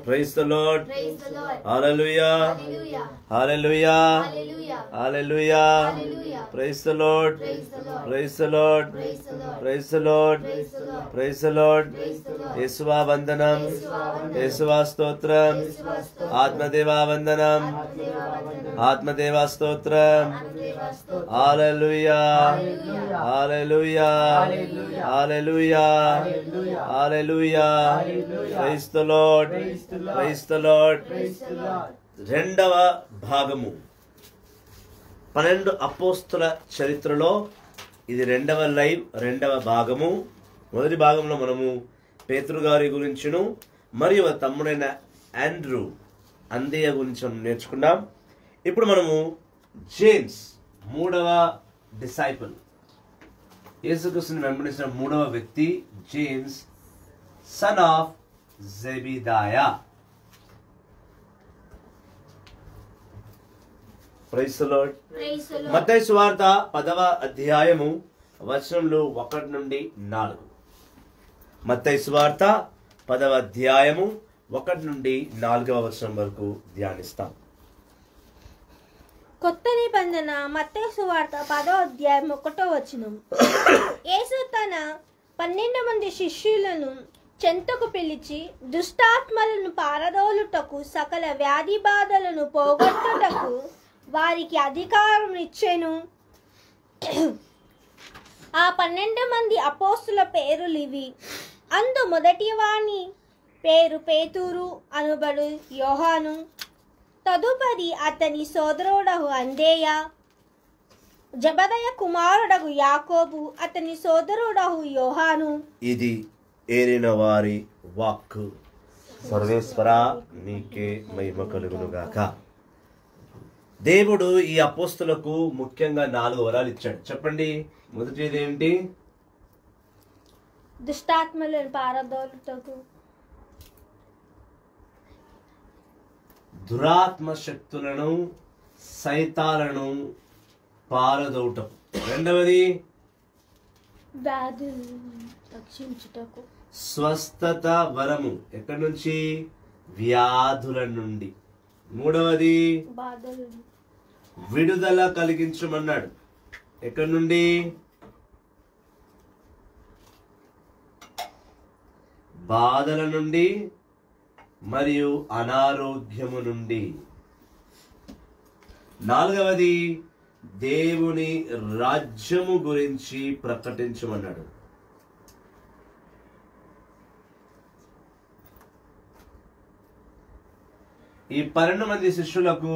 Praise the Lord. Praise the Lord. Hallelujah. Hallelujah. Hallelujah. Hallelujah. Hallelujah. Hallelujah. Praise the Lord. Praise the Lord. Praise the Lord. Praise the Lord. Praise the Lord. Praise the Lord. Praise the Lord. Praise the Lord. యేసువా వందనం. యేసువా వందనం. యేసువా స్తోత్రం. యేసువా స్తోత్రం. ఆత్మదేవా వందనం. ఆత్మదేవా వందనం. ఆత్మదేవా స్తోత్రం. ఆత్మదేవా స్తోత్రం. Hallelujah. Hallelujah. Hallelujah. Hallelujah. Hallelujah. Hallelujah. Hallelujah. Hallelujah. Praise the Lord. Praise the Lord. Praise the Lord. Praise the Lord. రెండవ భాగము 12 అపోస్తుల చరిత్రలో ఇది రెండవ లైవ్, రెండవ భాగము. మొదటి భాగంలో మనము పేతురు గారి గురించిను మరియు తమ్ముడైన ఆండ్రూ అందేయ గురించి మనం నేర్చుకున్నాం. ఇప్పుడు మనము జేమ్స్ మూడవ డిసైపుల్, యేసుక్రీస్తుని వెంబడించిన మూడవ వ్యక్తి James, son of Zebedee. Praise the Lord. Praise the Lord. మత్తయి సువార్త 10వ అధ్యాయము వచనములు 1 నుండి 4. మత్తయి సువార్త 10వ అధ్యాయము 1 నుండి 4వ వచనం వరకు ధ్యానిస్తాం. కొత్త నిబంధన మత్తయి సువార్త 10వ అధ్యాయం 1వ వచనం. యేసు తన 12 మంది శిష్యులను చెంతకు పిలిచి దుష్టాత్మలను పారదోలుటకు సకల వ్యాధి బాధలను పోగొట్టుటకు వారికి అధికారం ఇచ్చెను. ఆ 12 మంది అపోస్తుల పేరులు ఇవి. అందు మొదటి వాని పేరు పేతురు అనుబడు యోహాను, తదుపరి అతని సోదరుడగు అందేయ, జబదయ కుమారుడగు యాకోబు, అతని సోదరుడగు యోహాను. ఇది ఏలిన వారి వాక్కు. సర్వేశ్వరా నీకే మహిమ కలుగును గాక. దేవుడు ఈ అపోస్తులకు ముఖ్యంగా 4 వరాలు ఇచ్చాడు. చెప్పండి, మొదటిది ఏంటి? దుష్టాత్మలను పారదోలుటకు, దురాత్మ శక్తులను సైతాలను పారదోటం. రెండవది వ్యాధులను రక్షించుటకు, స్వస్థత వరము. ఎక్కడి నుంచి? వ్యాధుల నుండి. మూడవది బాధలను విడుదల కలిగించమన్నాడు. ఎక్కడి నుండి? బాధల నుండి మరియు అనారోగ్యము నుండి. నాలుగవది దేవుని రాజ్యము గురించి ప్రకటించమన్నాడు. ఈ 12 మంది శిష్యులకు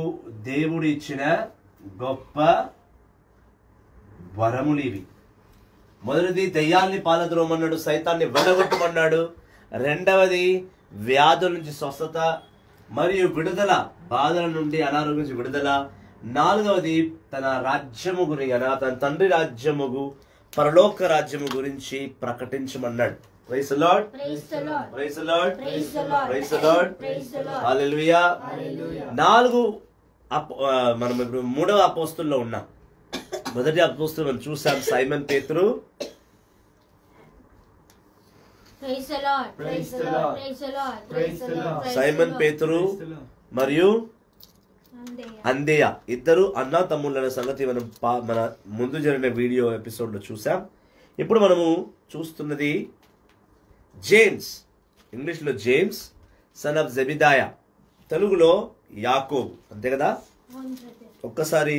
దేవుడు ఇచ్చిన గొప్ప వరములు ఇవి. మొదటిది దయ్యాల్ని పాలద్రోమన్నాడు, సైతాన్ని వెళ్ళగొట్టమన్నాడు. రెండవది వ్యాధుల నుంచి స్వస్థత మరియు విడుదల, బాధల నుండి అనారోగ్యం నుంచి విడుదల. నాలుగవది తన రాజ్యము గురించి, తన తండ్రి రాజ్యము పరలోక రాజ్యము గురించి ప్రకటించమన్నాడు. Praise the Lord. Praise the Lord. Praise the Lord. Praise the Lord. Praise the Lord. Praise the Lord. Hallelujah. Hallelujah. 4 మనం ఇప్పుడు 3వ అపోస్తుల్లో ఉన్నాం. మొదటి అపోస్తులు మనం చూసాం, సైమన్ పేతురు. Praise the Lord. Praise the Lord. Praise the Lord. Praise the Lord. Simon పేతురు మరియు అందేయ. అందేయ ఇద్దరు అన్నా తమ్ముళ్ళ సంగతి మనం మన ముందు జరిగిన వీడియో ఎపిసోడ్ లో చూసాం. ఇప్పుడు మనము చూస్తున్నది జేమ్స్, ఇంగ్లీష్ లో జేమ్స్, సన్ ఆఫ్ జెబిదాయా, తెలుగులో యాకోబు. అంతే కదా? ఒక్కసారి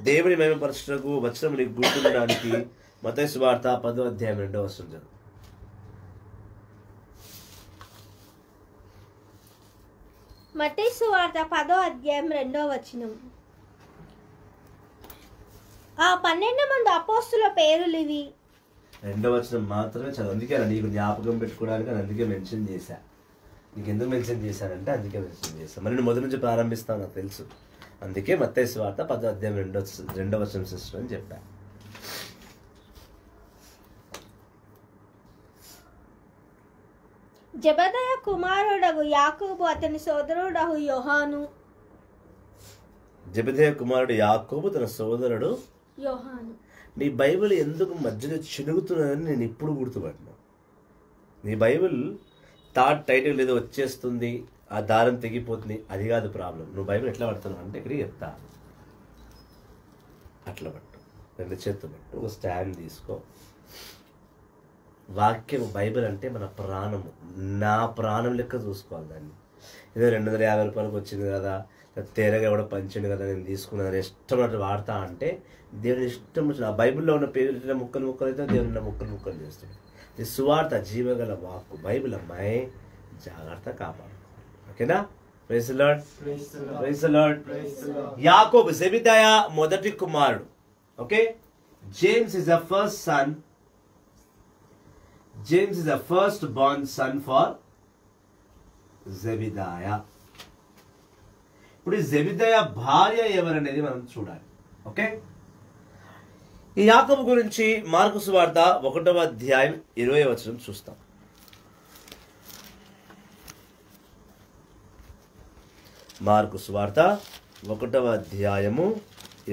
దేవుని మహిమపరచుటకు వచనం నీకు గుర్తుండడానికి మత్తయి సువార్త 10వ అధ్యాయం 2వ వచనం చదువు. మత్తయి సువార్త 10వ అధ్యాయం 2వ వచనం. ఆ 12 మంది అపోస్తుల పేరులు ఇవి. 2వ వచనం మాత్రమే చదువు. అందుకే నీకు జ్ఞాపకం పెట్టుకోవడానికి అందుకే మెన్షన్ చేశా. నీకు ఎందుకు మెన్షన్ చేశానంటే అందుకే మెన్షన్ చేశాను. మరి నేను మొదటి నుంచి ప్రారంభిస్తాను, నాకు తెలుసు. అందుకే మత్తయి సువార్త 10వ అధ్యాయం 2వ వచనం సిస్టర్ అని చెప్పా. జబదయ కుమారుడగు యాకోబు, అతని సోదరుడగు యోహాను. జెబెదయి కుమారుడు యాకోబు, తన సోదరుడు యోహాను. నీ బైబిల్ ఎందుకు మధ్యలో చినుగుతున్నదని నేను ఇప్పుడు గుర్తుపట్టినా. నీ బైబిల్ థర్డ్ టైటిల్ ఏదో వచ్చేస్తుంది ఆ దారం తెగిపోతుంది, అది కాదు ప్రాబ్లం. నువ్వు బైబిల్ ఎట్లా పడుతున్నావు అంటే ఇక్కడికి చెప్తా, అట్లా పట్టు, 2 చేతులు పట్టు, ఒక స్టాండ్ తీసుకో. వాక్యం బైబిల్ అంటే మన ప్రాణము, నా ప్రాణం లెక్క చూసుకోవాలి దాన్ని. ఏదో 250 రూపాయలకు వచ్చింది కదా, తేరగా కూడా పంచింది కదా, నేను తీసుకున్నాను ఇష్టం వాడతా అంటే దేవుని ఇష్టం వచ్చిన ఆ బైబిల్లో ఉన్న పేరు ముక్కలు అయితే దేవుని ముక్కలు చేస్తాడు. ఇది సువార్త, జీవగల వాక్కు, బైబిల్ అమ్మాయి జాగ్రత్త కాపాడు. ఓకేనా? Praise the lord, praise the Lord. యాకోబు జెబెదాయా మొదటి కుమారుడు. Okay, James is the first son. James is the first born son for జెబెదాయా. ఇప్పుడు ఈ జెబెదాయా భార్య ఎవరనేది మనం చూడాలి. ఓకే, ఈ యాకోబు గురించి మార్కు సువార్త 1వ అధ్యాయం 20వ వచనం చూస్తాం. మార్కు సువార్త 1వ అధ్యాయము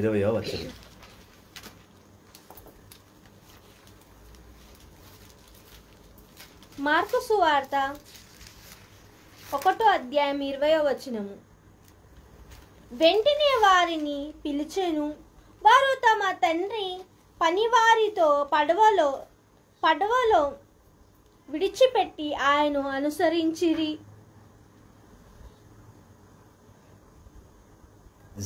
20వ వచనం. మార్కు సువార్త 1వ అధ్యాయం 20వ వచనము. వెంటనే వారిని పిలిచెను. వారు తమ తండ్రి పనివారితో పడవలో విడిచిపెట్టి ఆయనను అనుసరించిరి.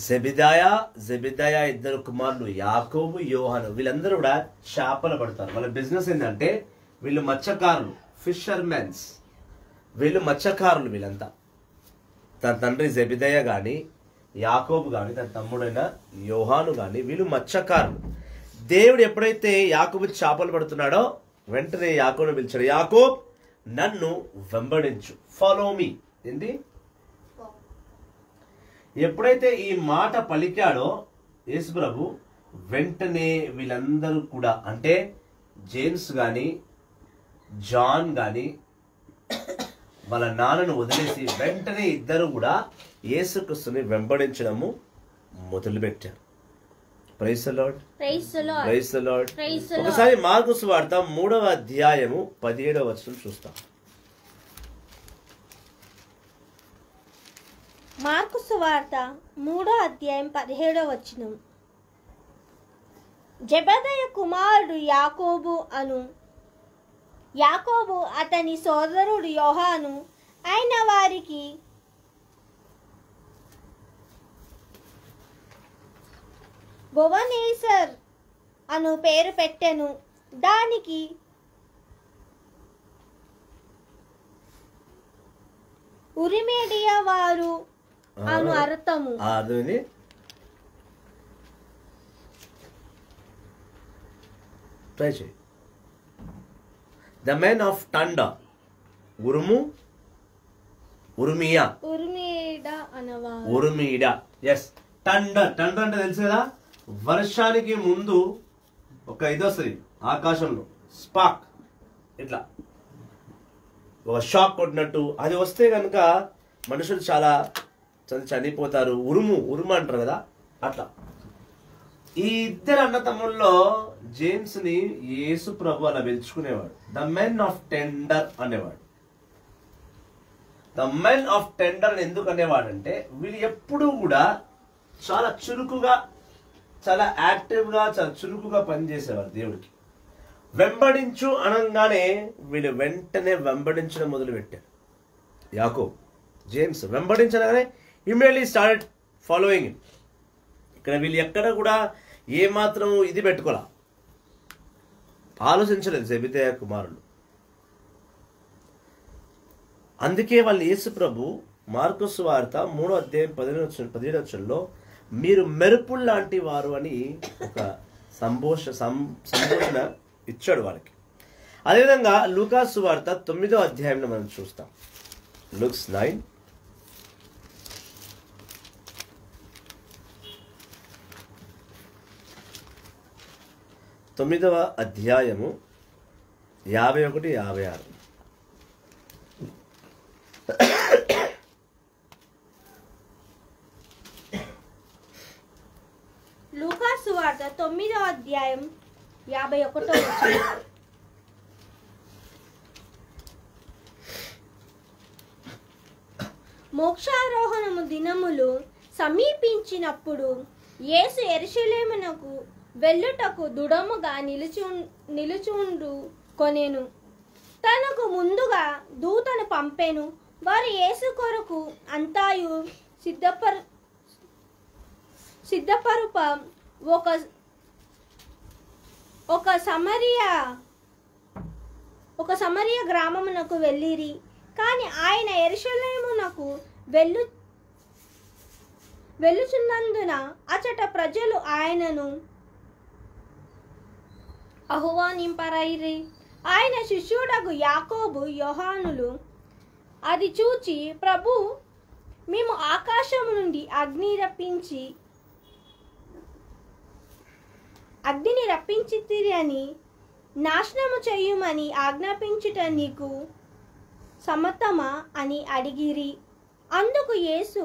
జెబెదాయా ఇద్దరు కుమారులు యాకోబు, యోహాను, వీళ్ళందరూ కూడా చేపలు పడతారు. వాళ్ళ బిజినెస్ ఏంటంటే వీళ్ళు మత్స్యకారులు, ఫిషర్మెన్స్. వీళ్ళు మత్స్యకారులు. వీళ్ళంతా తన తండ్రి జెబెదాయా కానీ, యాకోబు కానీ, తన తమ్ముడైన యోహాను కానీ, వీళ్ళు మత్స్యకారులు. దేవుడు ఎప్పుడైతే యాకోబు చేపలు పడుతున్నాడో వెంటనే యాకోబును పిలిచాడు, యాకోబ్ నన్ను వెంబడించు, ఫాలో మీ. ఏంటి? ఎప్పుడైతే ఈ మాట పలికాడో యేసు ప్రభు, వెంటనే వీళ్ళందరూ కూడా, అంటే జేమ్స్ కానీ జాన్ కానీ వాళ్ళ నాన్నను వదిలేసి వెంటనే ఇద్దరు కూడా యేసుక్రీస్తుని వెంబడించడము మొదలుపెట్టారు. Praise the lord, praise the Lord. ఒకసారి మార్కు సువార్త 3వ అధ్యాయము 17వ వచనం చూస్తాం. మార్కు సువార్త 3వ అధ్యాయం 17వ వచనం. జెబెదాయా కుమారుడు యాకోబు అతని సోదరుడు యోహాను అయిన వారికి బోవనేసర్ అను పేరు పెట్టెను. దానికి ఉరిమేడియా వారు అను అర్థము. ట్రై చేయి. ద మెన్ ఆఫ్ టండా, ఉరుమీడా. ఎస్, టండర్ అంటే తెలుసు కదా, వర్షానికి ముందు ఒక ఇది వస్తుంది ఆకాశంలో, స్పాక్, ఇట్లా ఒక షాక్ కొట్టినట్టు. అది వస్తే కనుక మనుషులు చాలా చనిపోతారు. ఉరుము అంటారు కదా, అట్లా. ఈ ఇద్దరు అన్నతమ్ముల్లో జేమ్స్ ని యేసు ప్రభు అలా పిలుచుకునేవాడు, ద మెన్ ఆఫ్ టెండర్ అనేవాడు. ద మెన్ ఆఫ్ టెండర్ అని ఎందుకు అనేవాడంటే వీళ్ళు ఎప్పుడూ కూడా చాలా చురుకుగా, చాలా యాక్టివ్ గా, చాలా చురుకుగా పనిచేసేవారు దేవుడికి. వెంబడించు అనగానే వీళ్ళు వెంటనే వెంబడించడం మొదలు పెట్టారు. యాకోబ్, జేమ్స్ వెంబడించగానే ఇమ్మీడియట్లీ స్టార్టెడ్ ఫాలోయింగ్ హిమ్. ఇక్కడ వీళ్ళు ఎక్కడ కూడా ఏమాత్రం ఇది పెట్టుకోలే, ఆలోచించలేదు జెబెదాయా కుమారులు. అందుకే వాళ్ళు యేసు ప్రభు మార్కు సువార్త 3వ అధ్యాయం 17వ వచనంలో మీరు మెరుపులు లాంటి వారు అని ఒక సంబోధన ఇచ్చాడు వాళ్ళకి. అదేవిధంగా లూకా సువార్త 9వ అధ్యాయంలో మనం చూస్తాం. లుక్స్ 9. తొమ్మిదవ అధ్యాయము 51, 56. లూకా సువార్త 9వ అధ్యాయం 51వ వచనం. మోక్షారోహణము దినములు సమీపించినప్పుడు యేసు యెరూషలేమునకు వెళ్ళుటకు దృఢముగా నిలుచుండు కొనెను. తనకు ముందుగా దూతను పంపెను. వారు యేసు కొరకు అంతాయు సిద్ధపరుప ఒక సమరియా గ్రామమునకు వెళ్ళిరి. కానీ ఆయన యెరూషలేమునకు వెళ్ళుచున్నందున అచట ప్రజలు ఆయనను ఆహ్వానింపరైరి. ఆయన శిష్యుడగు యాకోబు యోహానులు అది చూచి, ప్రభు, మేము ఆకాశము నుండి అగ్నిని రప్పించితిరి అని నాశనము చేయుమని ఆజ్ఞాపించుట నీకు సమ్మతమా అని అడిగిరి. అందుకు యేసు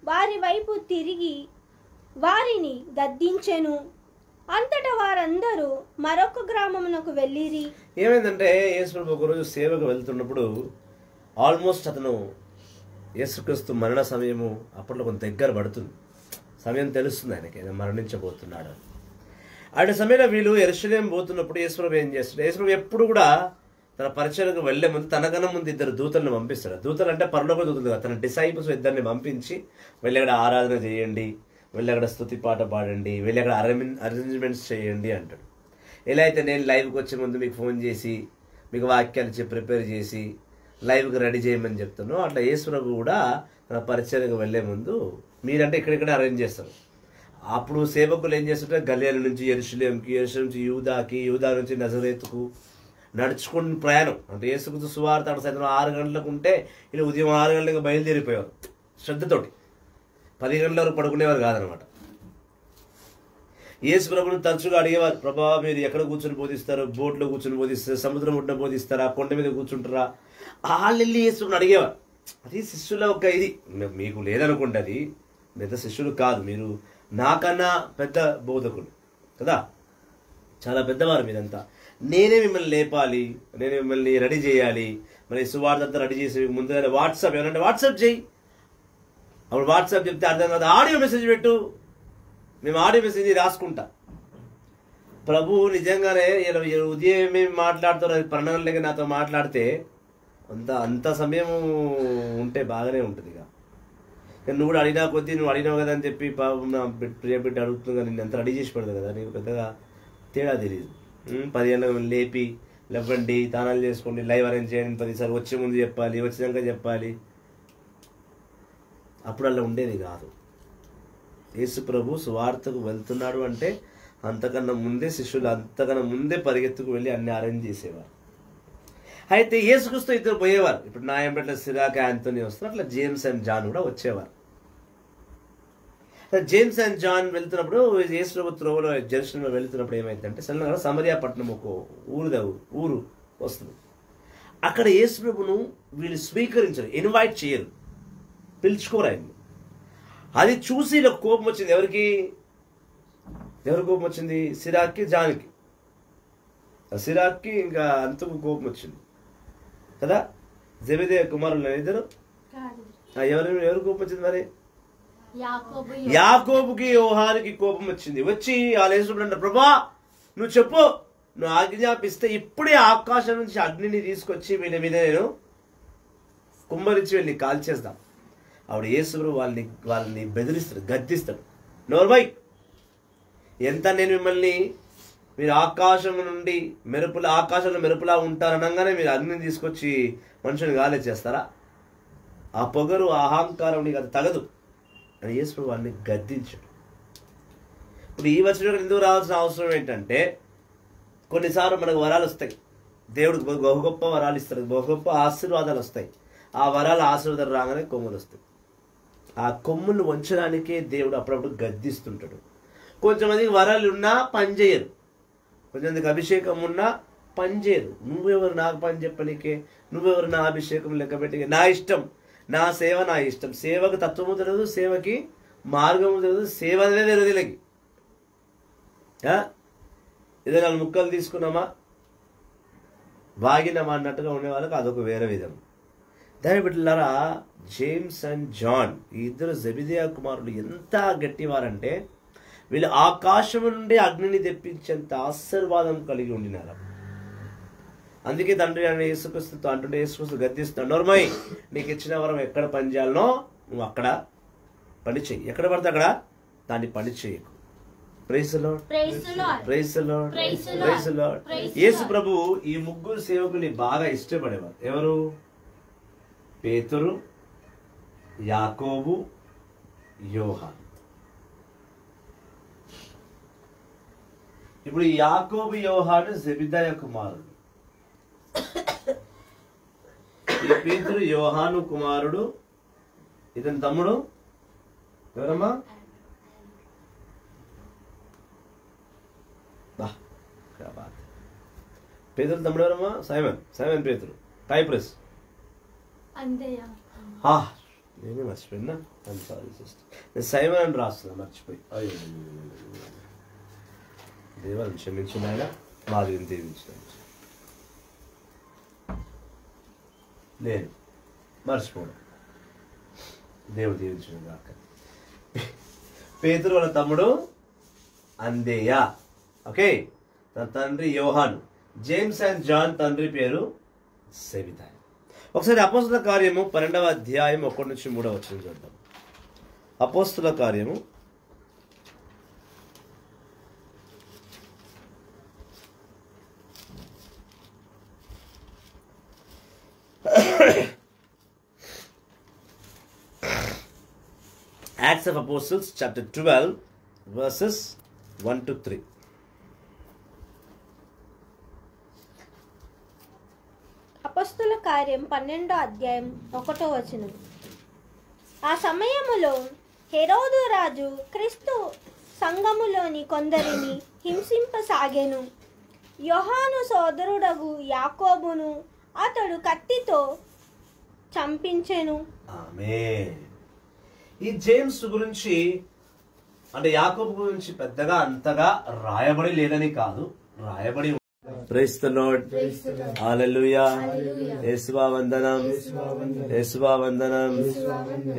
వారి వైపు తిరిగి వారిని గద్దించెను. అంతటా వారందరూ మరొక గ్రామమునకు వెళ్ళిరి. ఏమైందంటే యేసు ప్రభు ఒకరోజు సేవకు వెళ్తున్నప్పుడు ఆల్మోస్ట్ అతను యేసుక్రీస్తు మరణ సమయము అప్పట్లో కొంత దగ్గర పడుతుంది. సమయం తెలుస్తుంది ఆయనకి ఆయన మరణించబోతున్నాడు. అటు సమయంలో వీళ్ళు యెరూషలేము పోతున్నప్పుడు యేసు ప్రభు ఏం చేస్తాడు? యేసు ప్రభు ఎప్పుడు కూడా తన పరిచయకు వెళ్లే ముందు తనకన్నా ముందు 2 దూతలను పంపిస్తాడు. దూతలు అంటే పరలోక దూతలు కాదు, తన డిసైపుల్స్ 2 పంపించి వెళ్ళి అక్కడ ఆరాధన చేయండి, వెళ్ళి అక్కడ స్తుతి పాట పాడండి, వెళ్ళి అక్కడ అరేంజ్మెంట్స్ చేయండి అంటాడు. ఎలా అయితే నేను లైవ్కి వచ్చే ముందు మీకు ఫోన్ చేసి మీకు వాక్యాలు ప్రిపేర్ చేసి లైవ్కి రెడీ చేయమని చెప్తాను, అట్లా యేసు ప్రభు కూడా తన పరిచయకు వెళ్లే ముందు మీరంటే ఇక్కడిక్కడ అరేంజ్ చేస్తారు. అప్పుడు సేవకులు ఏం చేస్తుంటే గలిలయ నుంచి యెరూషలేముకి, యెరూషలేము నుంచి యూదాకి, యూదా నుంచి నజరేతుకు నడుచుకుని ప్రయాణం. అంటే యేసుక్రీస్తు సువార్త సాయంత్రం 6 గంటలకు ఉంటే ఇలా ఉదయం 6 గంటలకు బయలుదేరిపోయేవారు శ్రద్ధతోటి. 10 గంటల వరకు పడుకునేవారు కాదనమాట. యేసు ప్రభుని తరచుగా అడిగేవారు, ప్రభా మీరు ఎక్కడ కూర్చొని బోధిస్తారు? బోట్లో కూర్చొని బోధిస్తారు, సముద్రం ఒడ్డున బోధిస్తారా, కొండ మీద కూర్చుంటారా? వాళ్ళు వెళ్ళి యేసుని అడిగేవారు. అది శిష్యుల ఒక ఇది. మీకు లేదనుకోండి, అది పెద్ద శిష్యులు కాదు, మీరు నాకన్నా పెద్ద బోధకులు కదా, చాలా పెద్దవారు మీరంతా. నేనే మిమ్మల్ని లేపాలి, నేనే మిమ్మల్ని రెడీ చేయాలి. మరి సువార్త అంతా రెడీ చేసి ముందుగానే వాట్సాప్ ఏమంటే వాట్సాప్ చేయి. అప్పుడు వాట్సాప్ చెప్తే అర్థం కాదు, ఆడియో మెసేజ్ పెట్టు, మేము ఆడియో మెసేజ్ రాసుకుంటా. ప్రభు నిజంగానే ఉదయం ఏమేమి మాట్లాడుతారో అది ప్రణాళిక నాతో మాట్లాడితే అంత సమయం ఉంటే బాగానే ఉంటుంది. ఇక నువ్వు కూడా అడిగినా కొద్దీ నువ్వు అడిగినావు కదా అని చెప్పి పాపం నా ప్రియ బిడ్డ అడుగుతుంది కదా, నేను ఎంత రెడీ చేసి పెడతా కదా, నీకు పెద్దగా తేడా తెలియదు. 10 గంటలకు లేపి లేవండి, తానాలు చేసుకోండి, లైవ్ అరేంజ్ చేయండి, 10 సార్లు వచ్చే ముందు చెప్పాలి, వచ్చినాక చెప్పాలి. అప్పుడు అలా ఉండేది కాదు. యేసు ప్రభు సువార్తకు వెళ్తున్నాడు అంటే అంతకన్నా ముందే శిష్యులు అంతకన్నా ముందే పరిగెత్తుకు వెళ్ళి అన్ని అరేంజ్ చేసేవారు. అయితే యేసుక్రీస్తు 2 పోయేవారు. ఇప్పుడు నాయంపేట సిరాక్ యాంథోనీ వస్తారు, అట్లా జేమ్స్ అండ్ జాన్ కూడా వచ్చేవారు. జేమ్స్ అండ్ జాన్ వెళ్తున్నప్పుడు యేసు ప్రభు త్రోవలో జెరూసలేంలో వెళ్తున్నప్పుడు ఏమైందంటే సడన్గా సమరియా పట్టణం ఒక ఊరు వస్తుంది. అక్కడ యేసు ప్రభును వీళ్ళు స్వీకరించరు, ఇన్వైట్ చేయరు, పిలుచుకోరు ఆయన్ని. అది చూసి ఇలా కోపం వచ్చింది. ఎవరి కోపం వచ్చింది? సిరాక్కి, జాన్కి. సిరాక్కి ఇంకా అంతకు కోపం వచ్చింది కదా. జెబెదయి కుమారులు 2 ఎవరు కోపం వచ్చింది? మరి యాకోబుకి యోహానుకి కోపం వచ్చింది. వచ్చి వాళ్ళు వేసుకుంటారు, ప్రభా నువ్వు చెప్పు, నువ్వు ఆజ్ఞాపిస్తే ఇప్పుడే ఆకాశం నుంచి అగ్నిని తీసుకొచ్చి వీళ్ళ మీద నేను కుమ్మరించి వెళ్ళి కాల్చేస్తాం. ఆవిడ యేసు వాళ్ళని బెదిరిస్తాడు, గద్దిస్తాడు. నోర్మై, ఎంత నేను మిమ్మల్ని మీరు ఆకాశంలో మెరుపులా ఉంటారనగానే మీరు అగ్నిని తీసుకొచ్చి మనుషుని గాలి చేస్తారా? ఆ పొగరు అహంకారం నీకు అది తగదు అని యేసు ప్రభు వాళ్ళని గద్దించాడు. ఇప్పుడు ఈ వచనం ఎందుకు రావాల్సిన అవసరం ఏంటంటే, కొన్నిసార్లు మనకు వరాలు వస్తాయి, దేవుడికి బహు గొప్ప వరాలు ఇస్తాడు, బహు గొప్ప ఆశీర్వాదాలు వస్తాయి. ఆ వరాల ఆశీర్వాదాలు రాగానే కొమ్ములు వస్తాయి. ఆ కొమ్ములు వంచడానికే దేవుడు అప్పుడప్పుడు గద్దిస్తుంటాడు. కొంచెంమందికి వరాలు ఉన్నా పని చేయరు, కొంచెంమందికి అభిషేకం ఉన్నా పని చేయరు. నువ్వెవరు నాకు పని చెప్పనికే, నువ్వెవరు నా అభిషేకం లెక్క పెట్టి, నా ఇష్టం, నా సేవ నా ఇష్టం. సేవకు తత్వము తెలియదు, సేవకి మార్గము తెలియదు, సేవ అనేది తెలియదు వీళ్ళకి. ఏదో 4 ముక్కలు తీసుకున్నామా వాగినామా అన్నట్టుగా ఉండే వాళ్ళకి అదొక వేరే విధం. దాని బిడ్డలారా, జేమ్స్ అండ్ జాన్, ఈ ఇద్దరు జెబెదయి కుమారులు ఎంత గట్టివారంటే వీళ్ళు ఆకాశం నుండి అగ్నిని తెప్పించేంత ఆశీర్వాదం కలిగి ఉండినారు. అందుకే తండ్రి అని యేసుక్రీస్తుతో అంటుంటే యేసుక్రీస్తు గద్దిస్తున్నాడు, నోర్మై, నీకు ఇచ్చిన వరం ఎక్కడ పని చేయాలనో నువ్వు అక్కడ పని చెయ్యి, ఎక్కడ పడితే అక్కడ దాన్ని పని చేయకు. Praise the lord, praise the lord, praise the lord, praise the praise the lord. Praise the Yesu Lord. ప్రభు ఈ ముగ్గురు సేవకుని బాగా ఇష్టపడేవారు. ఎవరు? పేతురు, యాకోబు, యోహాను. ఇప్పుడు యాకోబు, యోహాను జెబెదయి కుమారుడు. ఈ పేతురు యోహాను కుమారుడు. ఇతని తమ్ముడు ఎవరమ్మా? పేతురు తమ్ముడు ఎవరమ్మా? సైమన్ పేతురు. టైప్రెస్ అంతేయా? నేనే మర్చిపోయినా, సారీ సిస్టర్, నేను సైమన్ అని రాస్తున్నా, మర్చిపోయి. అయ్యో, దేవాలను క్షమించిన ఆయన మాది దీవించిన నేను మర్చిపోవడం, దేవుడు దీవించిన కాక. పేతురు వాళ్ళ తమ్ముడు అందేయ. ఓకే, తన తండ్రి యోహాను. జేమ్స్ అండ్ జాన్ తండ్రి పేరు జెబెదయి. ఒకసారి అపోస్తుల కార్యము 12వ అధ్యాయం 1 నుంచి 3 వచనం చూద్దాం. అపోస్తుల కార్యము Acts of Apostles chapter 12 verses 1 to 3. అపొస్తలుల కార్యం 12వ అధ్యాయం 1వ వచనం. ఆ సమయములో హెరోదు రాజు క్రీస్తు సంఘములోని కొందరిని హింసింపసాగెను. యోహాను సోదరుడగు యాకోబును అతడు కత్తితో చంపించెను. ఆమేన్. ఈ జేమ్స్ గురించి అంటే యాకోబు గురించి పెద్దగా అంతగా రాయబడి లేదని కాదు, రాయబడి. ప్రైజ్ ది లార్డ్, హల్లెలూయా, యేసువా వందనం, యేసువా వందనం,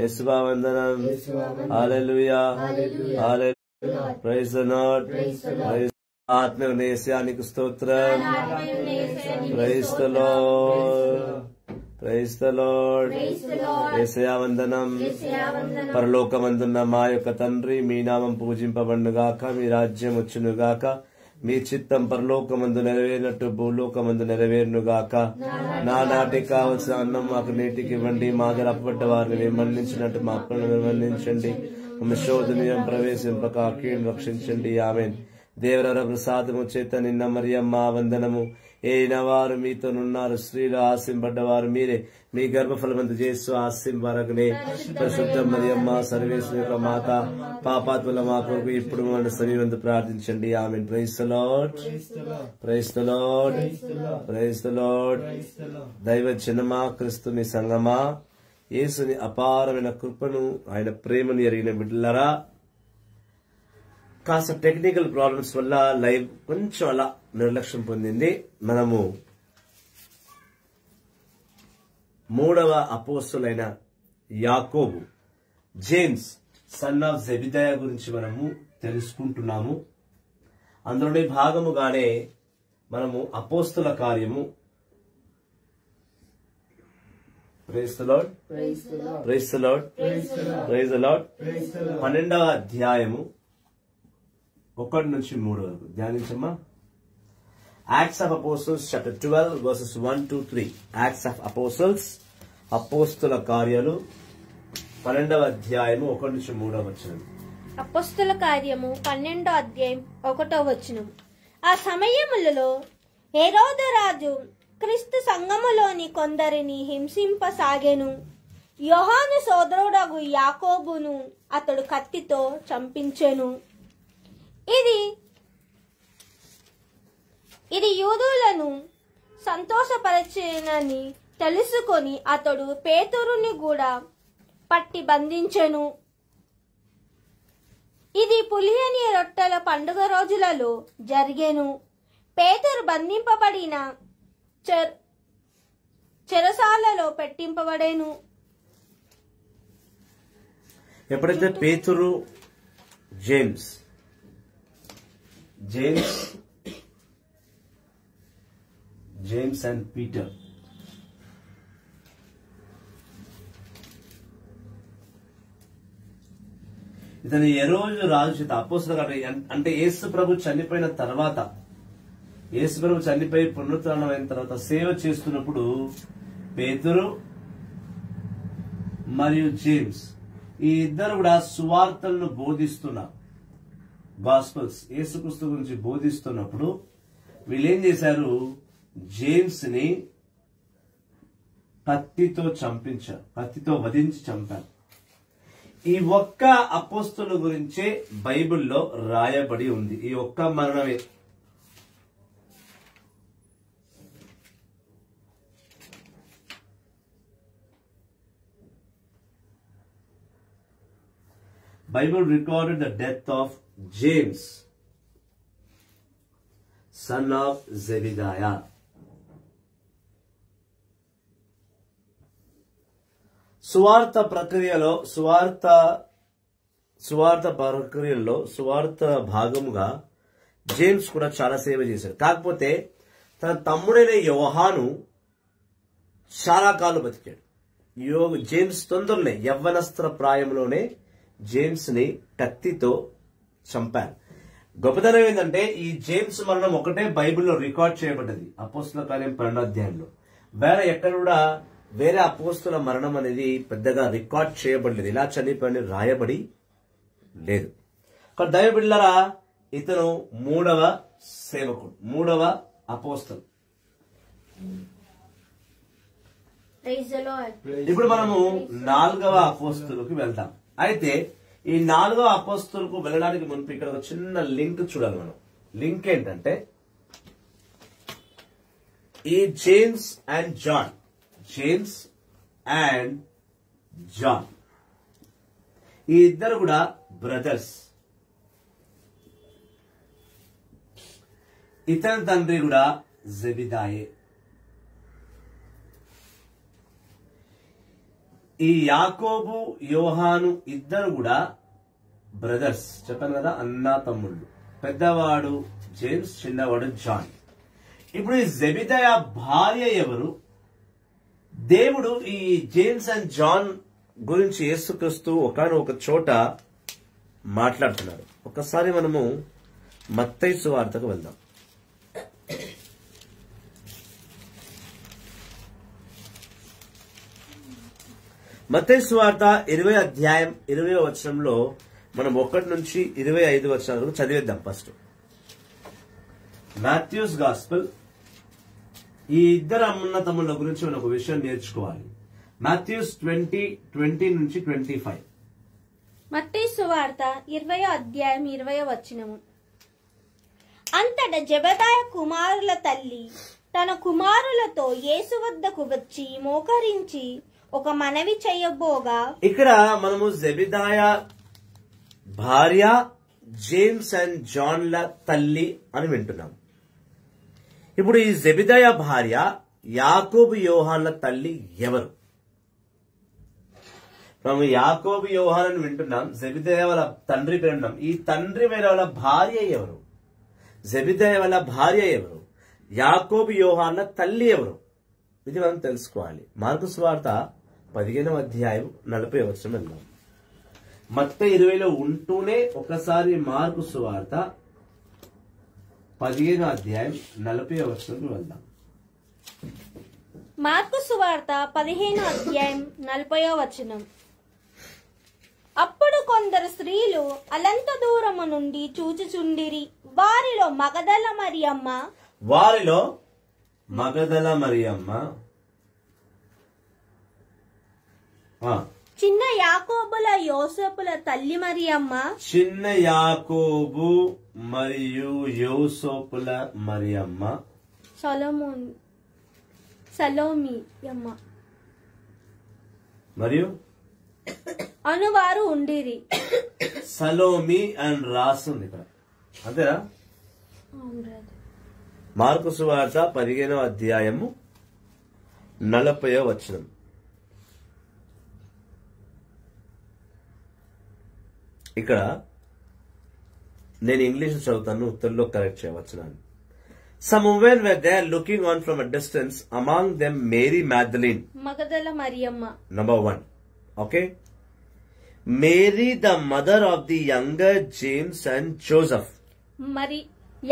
యేసువా వందనం, hallelujah, hallelujah, praise the lord, praise ఆత్మనేశానికి స్తోత్రం, praise the lord, praise the Lord, Yesayya వందనం. పరలోకమందున్న మా యొక్క తండ్రి, మీ నామం పూజింపబడునుగాక, మీ రాజ్యం వచ్చునుగాక, మీ చిత్తం పరలోకమందు నెరవేరినట్టు భూలోకమందు నెరవేరునుగాక. నాటికి కావలసిన అన్నం మాకు నేటికి ఇవ్వండి, మా దగ్గర అప్పటి వారిని మేము మన్నించినట్టు మా అప్పులను మన్నించండి, మా శోధనీయం ప్రవేశింపక అకీడును రక్షించండి. ఆమేన్. దేవర ప్రసాదము చేత నిన్న మరియమ్మ వందనము. ఏన వారు మీతోనున్నారు, స్త్రీలు ఆశింపడ్డవారు మీరే, మీ గర్భఫలమందు యేసు ఆశింపరగనే. పరిశుద్ధ మరియమ్మ సర్వేశ్వరి యొక్క మాత, పాపాత్ముల మా కొరకు ఇప్పుడు మన సమీపందు ప్రార్థించండి. ఆమేన్. Praise the lord, praise the lord, praise the lord. దైవ జనమా, క్రీస్తుని సంగమా, యేసుని అపారమైన కృపను, ఆయన ప్రేమను ఎరిగిన బిడ్డలారా, కాస్త టెక్నికల్ ప్రాబ్లమ్స్ వల్ల లైవ్ కొంచెం అలా నిర్లక్ష్యం పొందింది. మనము 3వ అపోస్తలుడైన యాకోబు, జేమ్స్ సన్ ఆఫ్ జెబెదయి గురించి మనము తెలుసుకుంటున్నాము. అందులోని భాగముగానే మనము అపోస్తల కార్యము, praise the lord, praise the lord, praise the lord, 12వ అధ్యాయము 1 నుంచి 3 వరకు ధ్యానించమ్మా. Acts of Apostles chapter 12 verses 1 to 3. Acts of Apostles, అపోస్తల కార్యాలు 12వ అధ్యాయము 1 నుంచి 3 వచనం. అపొస్తలుల కార్యము 12వ అధ్యాయం 1వ వచనం. ఆ సమయములలో హెరోదు రాజు క్రీస్తు సంఘములోని కొందరిని హింసింపసాగెను. యోహాను సోదరుడగు యాకోబును అతడు కత్తితో చంపించెను. ఇది యూదులను సంతోషపరచెనని తెలుసుకొని అతడు పేతురుని కూడా పట్టి బంధించెను. ఇది పులియని రొట్టెల పండుగ రోజులలో జరిగెను. పేతురు బంధింపబడిన చెరసాలలో పెట్టింపబడెను. ఎప్పుడైతే పేతురు జేమ్స్ అండ్ పీటర్ ఇతను హెరోదు రాజు చేత అపోస్తలుడు అంటే యేసు ప్రభు చనిపోయిన తర్వాత, యేసు ప్రభు చనిపోయి పునరుత్థానమైన తర్వాత సేవ చేస్తున్నప్పుడు పేతురు మరియు జేమ్స్ ఈ ఇద్దరు కూడా సువార్తలను బోధిస్తున్నారు. గాస్పల్స్ యేసుక్రీస్తు గురించి బోధిస్తున్నప్పుడు వీళ్ళేం చేశారు, జేమ్స్ ని కత్తితో చంపించారు, కత్తితో వధించి చంపారు. ఈ ఒక్క అపోస్తలు గురించే బైబిల్లో రాయబడి ఉంది. ఈ ఒక్క మరణమే. Bible recorded the death of James, son of Zebediah. సువార్త భాగముగా జేమ్స్ కూడా చాలా సేవ చేశాడు. కాకపోతే తన తమ్ముడైన యోహాను చాలా కాలం బతికాడు. జేమ్స్ తొందరనే యవ్వనస్త్ర ప్రాయంలోనే జేమ్స్ ని కత్తితో చంపారు. గొప్పతనం ఏంటంటే ఈ జేమ్స్ మరణం ఒకటే బైబిల్లో రికార్డ్ చేయబడ్డది, అపోస్తల కార్యం 12వ అధ్యాయంలో. ఎక్కడ కూడా వేరే అపోస్తల మరణం అనేది పెద్దగా రికార్డ్ చేయబడలేదు, ఇలా చనిపోయి రాయబడి లేదు. దైవబిడ్డలారా, ఇతను 3వ సేవకుడు, 3వ అపోస్తలు. ఇప్పుడు మనము 4వ అపోస్తలుకి వెళ్తాం. అయితే ఈ 4వ అపోస్తలుకు వెళ్ళడానికి మునుపు ఇక్కడ ఒక చిన్న లింక్ చూడాలి మనం. లింక్ ఏంటంటే ఈ జేమ్స్ అండ్ జాన్ ఈ ఇద్దరు కూడా బ్రదర్స్. ఇతని తండ్రి కూడా జెబిదాయే. ఈ యాకోబు యోహాను ఇద్దరు కూడా బ్రదర్స్. చెప్పాను కదా, అన్నా తమ్ముళ్ళు. పెద్దవాడు జేమ్స్, చిన్నవాడు జాన్. ఇప్పుడు ఈ జెబిదయ భార్య ఎవరు? దేవుడు ఈ జేమ్స్ అండ్ జాన్ గురించి యేసుక్రీస్తు ఒక చోట మాట్లాడుతున్నారు. ఒకసారి మనము మత్తయి సువార్తకు వెళ్దాం. మత్తయి సువార్త 20వ అధ్యాయం 20వ వచనంలో మనం 1 నుంచి 25 వచనాల వరకు చదివేద్దాం. First Mathews gospel. ఈ ఇద్దరు అన్నతమ్ముల గురించి మనం ఒక విషయం నేర్చుకోవాలి. మాథ్యూస్ 20 నుంచి 25. మత్తయి సువార్త 20వ అధ్యాయం 20వ వచనము. అంతట జెబెదాయ కుమారుల తల్లి తన కుమారులతో యేసు వద్దకు వచ్చి మోకరించి ఒక మనవి చేయబోగా, ఇక్కడ మనము జెబెదాయ భార్య జేమ్స్ అండ్ జాన్ల తల్లి అని వింటున్నాం. ఇప్పుడు ఈ జెబెదాయ భార్య యాకోబు యోహాన్ల తల్లి ఎవరు? మనం యాకోబు యోహాన్ వింటున్నాం, జెబెదాయ వాళ్ళ తండ్రి పేరు వింటున్నాం. ఈ తండ్రి వేరే వాళ్ళ భార్య ఎవరు? జెబెదాయ వాళ్ళ భార్య ఎవరు? యాకోబు యోహాన్ల తల్లి ఎవరు? ఇది మనం తెలుసుకోవాలి. మార్కు సువార్త 15వ అధ్యాయం 40వ వచనం వెళ్దాం. మత్తయి 20లో ఉంటూనే ఒకసారి మార్కు సువార్త 15వ అధ్యాయం 40వ వచనం వెళ్దాం. మార్కు సువార్త 15వ అధ్యాయం 40వ వచనం. అప్పుడు కొందరు స్త్రీలు అలంత దూరము నుండి చూచుచుండిరి. వారిలో మగదల మరియమ్మ, చిన్న యాకోబుల యోసేపుల తల్లి మరియమ్మ, చిన్న యాకోబు మరియు యోసేపుల మరియమ్మ, సలోమియమ్మ మరియు అనువారు ఉండిరి. సలోమి అని రాస్తుంది ఇక్కడ, అంతేనా? మార్కు సువార్త 15వ అధ్యాయము 40వ వచనం. ఇక్కడ నేను ఇంగ్లీష్ చదువుతాను, తెలుగులో కరెక్ట్ చేయవచ్చు. Some women were there looking on from a distance, among them Mary Magdalene. మగదల Mariyamma. Number 1. Okay. Mary, the mother of the younger James and Joseph. మరి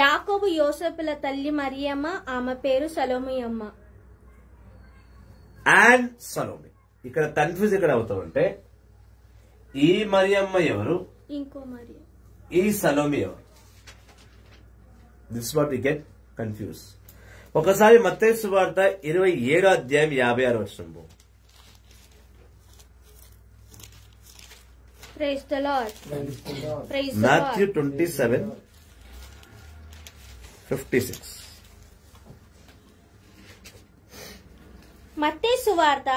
యాకోబు యోసేపుల తల్లి మరియమ్మ, ఆమె పేరు సలోమి అమ్మ. And Salome. ఇక్కడ కన్ఫ్యూజ్ ఎక్కడ అవుతామంటే ఈ మరియమ్మ ఎవరు, ఇంకో మరియమ్మ, ఈ సలోమి ఎవరు? This what we get confuse. ఒకసారి మత్తయి సువార్త 27వ అధ్యాయం 56వ వచనం. Praise the lord. Praise the Matthew Lord. 27:56. మత్తయి సువార్త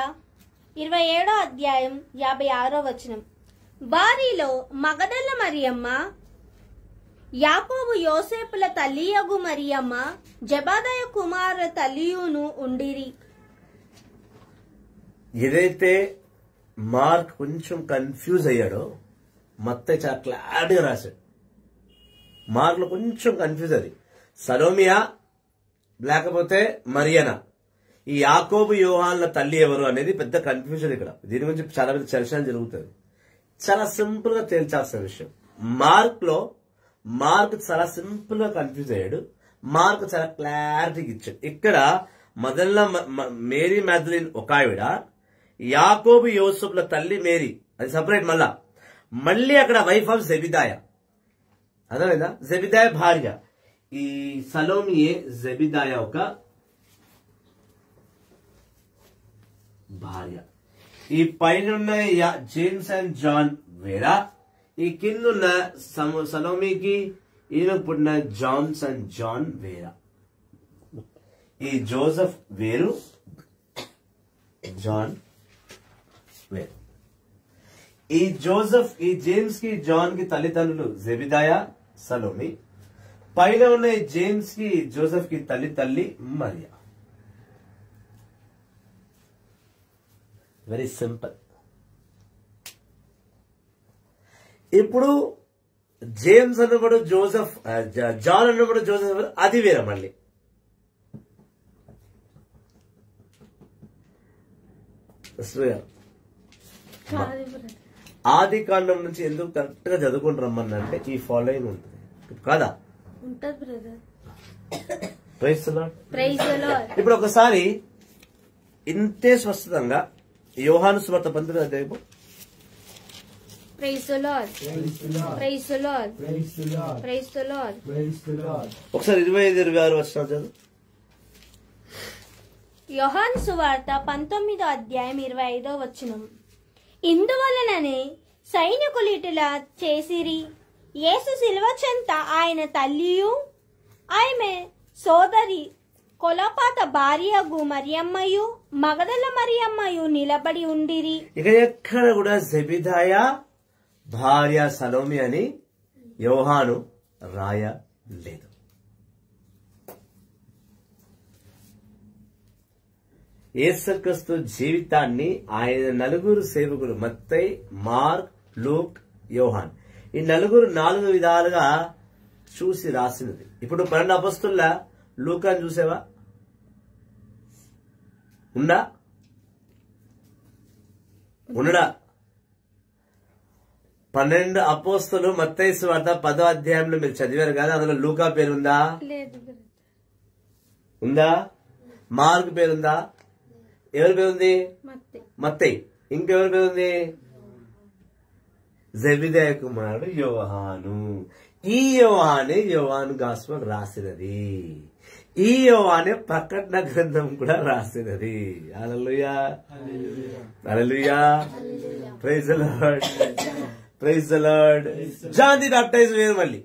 27వ అధ్యాయం 56వ వచనం. వారిలో మగదల మరియమ్మ, యాకోబు యోసేపుల తల్లియగు మరియమ్మ, జబదయ కుమారుల తల్లియును ఉండిరి. ఏదైతే మార్క్ కొంచెం కన్ఫ్యూజ్ అయ్యాడో మత్తయి చాలా క్లారిటీగా రాశాడు. మార్క్ లో కొంచెం కన్ఫ్యూజ్ అది. సలోమియా లేకపోతే మరియనా, ఈ యాకోబు యోహాన్ల తల్లి ఎవరు అనేది పెద్ద కన్ఫ్యూజన్. ఇక్కడ దీని గురించి చాలా పెద్ద చర్చ జరుగుతుంది. చాలా సింపుల్ గా తేల్చాల్సిన విషయం. మార్క్ చాలా సింపుల్ గా కన్ఫ్యూజ్ అయ్యాడు. మార్క్ చాలా క్లారిటీగా ఇచ్చాడు. ఇక్కడ మొదల్లో మేరీ మ్యాగ్దలిన్ ఒక ఆవిడ, యాకోబు యోసేపుల తల్లి మేరీ అది సపరేట్. మళ్ళీ అక్కడ వైఫ్ ఆఫ్ జెబిదాయ, అర్థమైందా? జెబిదాయ భార్య. ఈ సలోమియే జెబిదాయ ఒక భార్య. ఈ పైన జేమ్స్ అండ్ జాన్ వేరా, ఈ కింద సలోమికి ఈయన పుట్టిన జాన్స్ అండ్ జాన్ వేరా. ఈ జోసెఫ్ వేరు, జాన్ వేరు. ఈ జేమ్స్ కి జాన్ కి తల్లిదండ్రులు జెబిదాయ, సలోమి. పైన ఉన్న ఈ జేమ్స్ కి జోసెఫ్ కి తల్లి మరియా. Very simple. ఇప్పుడు జేమ్స్ అన్నప్పుడు జోసెఫ్, జాన్ అన్నప్పుడు జోసెఫ్, అది వేరే. మళ్ళీ ఆది కాండం నుంచి ఎందుకు కరెక్ట్ గా చదువుకుని రమ్మన్నంటే ఈ ఫాలోయింగ్ ఉంటుంది కాదా? ఉంటది brother. Praise the lord. Praise the Lord. ఇప్పుడు ఒకసారి ఇంతే స్పష్టంగా యోహాను సువార్త 19వ అధ్యాయం. Praise the lord. Praise the lord. Praise the Lord. ఒకసారి 25-26 వచనాలు చదువు. యోహాను సువార్త 19వ అధ్యాయం 25వ వచనం. ఇందువలననే సైనికులు ఇటులా చేసిరి, యేసు శిలువ చెంత ఆయన తల్లియు ఆమె సోదరి కొలపాత భార్యగు మరియమ్మయు మగదల మరియమ్మయు నిలబడి ఉండిరి. ఇక ఎక్కడ కూడా జెబిదాయ భార్య సలోమి అని యోహాను రాయలేదు. యేసుక్రీస్తు జీవితాన్ని ఆయన నలుగురు సేవకులు మత్తయి, మార్క్, లూక్, యోహాన్, ఈ నలుగురు 4 విధాలుగా చూసి రాసినది. ఇప్పుడు 12 అపొస్తలుల లూకాను చూసావా? ఉండడా? 12 అపోస్తలు మత్తయి సువార్త 10వ అధ్యాయంలో మీరు చదివారు కదా, అందులో లూకా పేరుందా? ఉందా? మార్క్ పేరుందా? ఎవరి పేరుంది? మత్తయి. ఇంకెవరి పేరుంది? జెబిదాయ కుమారుడు యోహాను. ఈ యోహాను గాస్పెల్ రాసినది. ఈ యోహానే ప్రకటన గ్రంథం కూడా రాసినది. హల్లెలూయా, హల్లెలూయా, praise the lord, praise the lord. John the baptizer వేరు. మళ్ళీ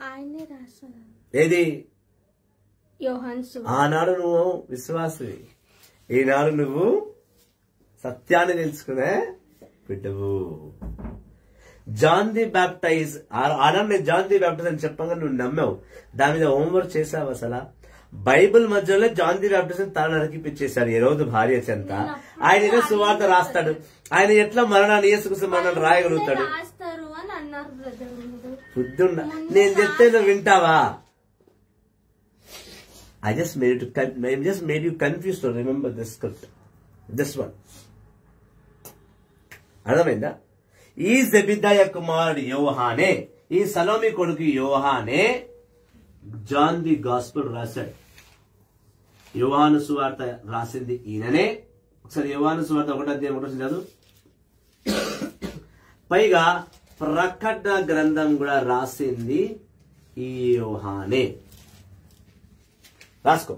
ఆయనే రాశారు. ఏది? యోహాను సువార్త. ఆనాడు నువ్వు విశ్వాసవి, ఈనాడు నువ్వు సత్యాన్ని తెలుసుకునే బిడ్డవు. జాన్ ది బాప్టైజ్, ఆనాడు నేను జాన్ ది బాప్టైజ్ అని చెప్పగా నువ్వు నమ్మావు, దాని మీద హోంవర్క్ చేసావు. అసలు బైబిల్ మధ్యలో జాన్ ది బాప్టైజ్ తల నరికిపించేశాడు ఏ రోజు భార్య చెంత. ఆయన ఏదో సువార్త రాస్తాడు. ఆయన ఎట్లా మరణాన్ని, యేసుక్రీస్తు మరణాన్ని రాయగలుగుతాడు? రాస్తారు అని అన్నారు బుద్ధి నేను చెప్తే నువ్వు వింటావా? I just made you confused to remember this script. This one. అర్థమైందా? ఈ జెబిదాయ కుమారుడు యోహానే, ఈ సలోమి కొడుకు యోహానే జాన్ ది గాస్పెల్ రాశాడు. యోహాను సువార్త రాసింది ఈయననే. ఒకసారి యోహాను సువార్త 1:1 చదువు. పైగా ప్రకటన గ్రంథం కూడా రాసింది ఈ యోహానే. రాసుకో.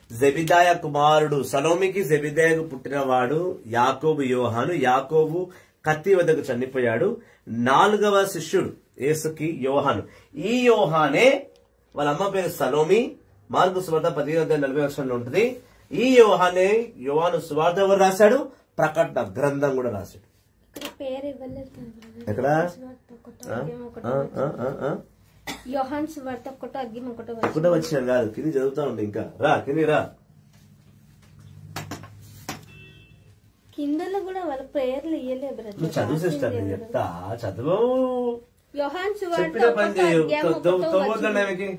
జెబిదాయ కుమారుడు, సలోమికి జెబిదాయకు పుట్టినవాడు యాకోబు యోహాను. యాకోబు కత్తి వద్దకు చనిపోయాడు. 4వ శిష్యుడు యేసుకి యోహాను. ఈ యోహానే వాళ్ళ అమ్మ పేరు సలోమి. మార్కు సువార్త 15:40 ఉంటుంది. ఈ యోహానే యోహాను సువార్త ఎవరు రాశాడు? ప్రకటన గ్రంథం కూడా రాశాడు. ఎక్కడ? యోహాను సువార్త ఒకటో వచ్చిన కాదు, కింది చదువుతా ఉండే. ఇంకా రా, కింది రా. కిందలో కూడా వాళ్ళ ప్రేయర్లు ఇయ్యలే బ్రదర్. నువ్వు చదువు సిస్టర్, నేను చెప్తా, చదువు. యోహాను సువార్త చెప్పిన పని చేయు. తవ్వొద్దండి.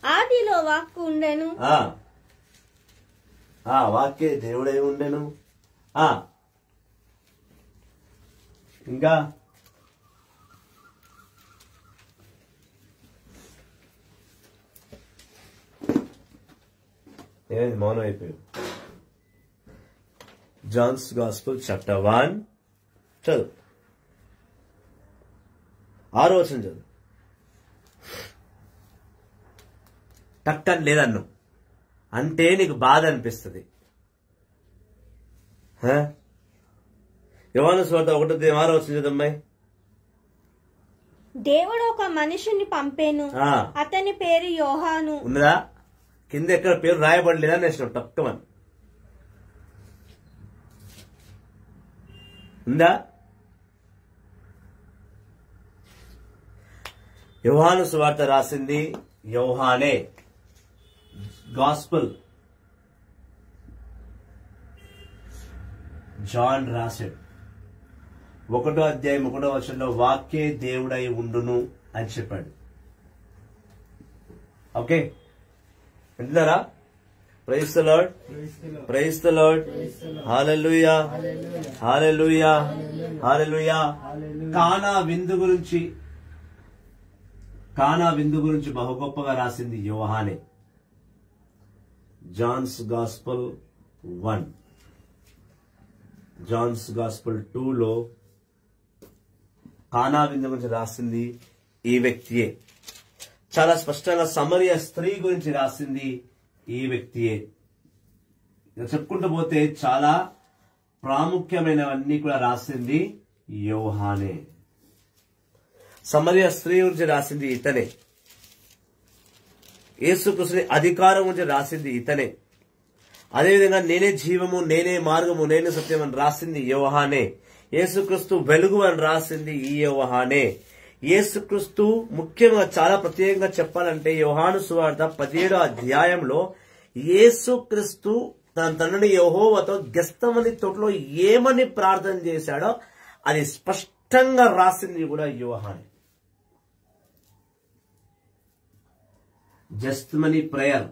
ఆదిలో వాక్కు ఉండెను, వాక్యే దేవుడై ఉండెను. ఇంకా ఏమైంది? మౌనం అయిపోయావు. జాన్స్ గాస్పెల్ చాప్టర్ 1 చదువు. 6వ వచనం చదువు. టక్కని లేదన్ను అంటే నీకు బాధ అనిపిస్తుంది. యోహాను సువార్త 1:6 వచనం చదవమ్మాయి. దేవుడు ఒక మనిషిని పంపేను, అతని పేరు యోహాను. ఉన్నదా? కింద ఎక్కడ పేరు రాయబడలేదా? నేసిన టక్కమని ఉందా? యోహాను సువార్త రాసింది యోహానే. గాస్పెల్ జాన్ రాశాడు. 1వ అధ్యాయం 1వ వచనంలో వాక్యే దేవుడై ఉండును అని చెప్పాడు. ఓకే, వింటున్నారా? Praise the lord, praise the lord, హల్లెలూయా, హల్లెలూయా, హల్లెలూయా. కానా విందు గురించి బహు గొప్పగా రాసింది యోహానే. జాన్స్ గాస్పెల్ 1, జాన్స్ గాస్పెల్ 2లో కానా విందు గురించి రాసింది ఈ వ్యక్తియే. చాలా స్పష్టంగా సమరయ స్త్రీ గురించి రాసింది ఈ వ్యక్తియే. చెప్పుకుంటూ పోతే చాలా ప్రాముఖ్యమైనవన్నీ కూడా రాసింది యోహానే. సమరయ స్త్రీ గురించి రాసింది ఇతనే. యేసుక్రీస్తుని అధికారం గురించి రాసింది ఇతనే. అదేవిధంగా నేనే జీవము, నేనే మార్గము, నేనే సత్యం అని రాసింది యోహానే. యేసుక్రీస్తు వెలుగు అని రాసింది ఈ యోహానే. యేసుక్రీస్తు ముఖ్యంగా చాలా ప్రత్యేకంగా చెప్పాలంటే యోహాను సువార్త 17వ అధ్యాయంలో యేసుక్రీస్తు తన తండ్రిని యెహోవాతో గెత్సేమనీ తోటలో ఏమని ప్రార్థన చేశాడో అది స్పష్టంగా రాసింది కూడా యోహానే. గెత్సేమనీ ప్రేయర్,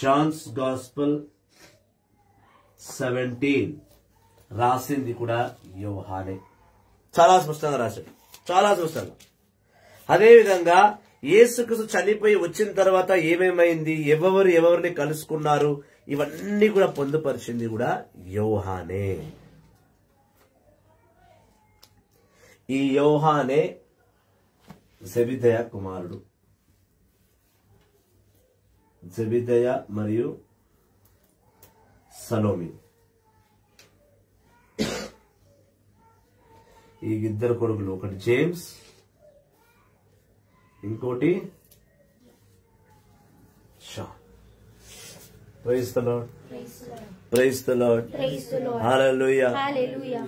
జాన్స్ గాస్పెల్ 17 రాసింది కూడా యోహానే. చాలా స్పష్టంగా రాశాడు, చాలా స్పష్టంగా. అదేవిధంగా యేసుక్రీస్తు చనిపోయి వచ్చిన తర్వాత ఏమేమైంది, ఎవరిని కలుసుకున్నారు, ఇవన్నీ కూడా పొందుపరిచింది కూడా యోహానే. ఈ యోహానే జెబెదయ కుమారుడు. జెబెదయ మరియు సలోమి ఈ ఇద్దరు కొడుకులు. ఒకటి జేమ్స్, ఇంకోటి షాన్. Praise the lord, praise the lord, హల్లెలూయా,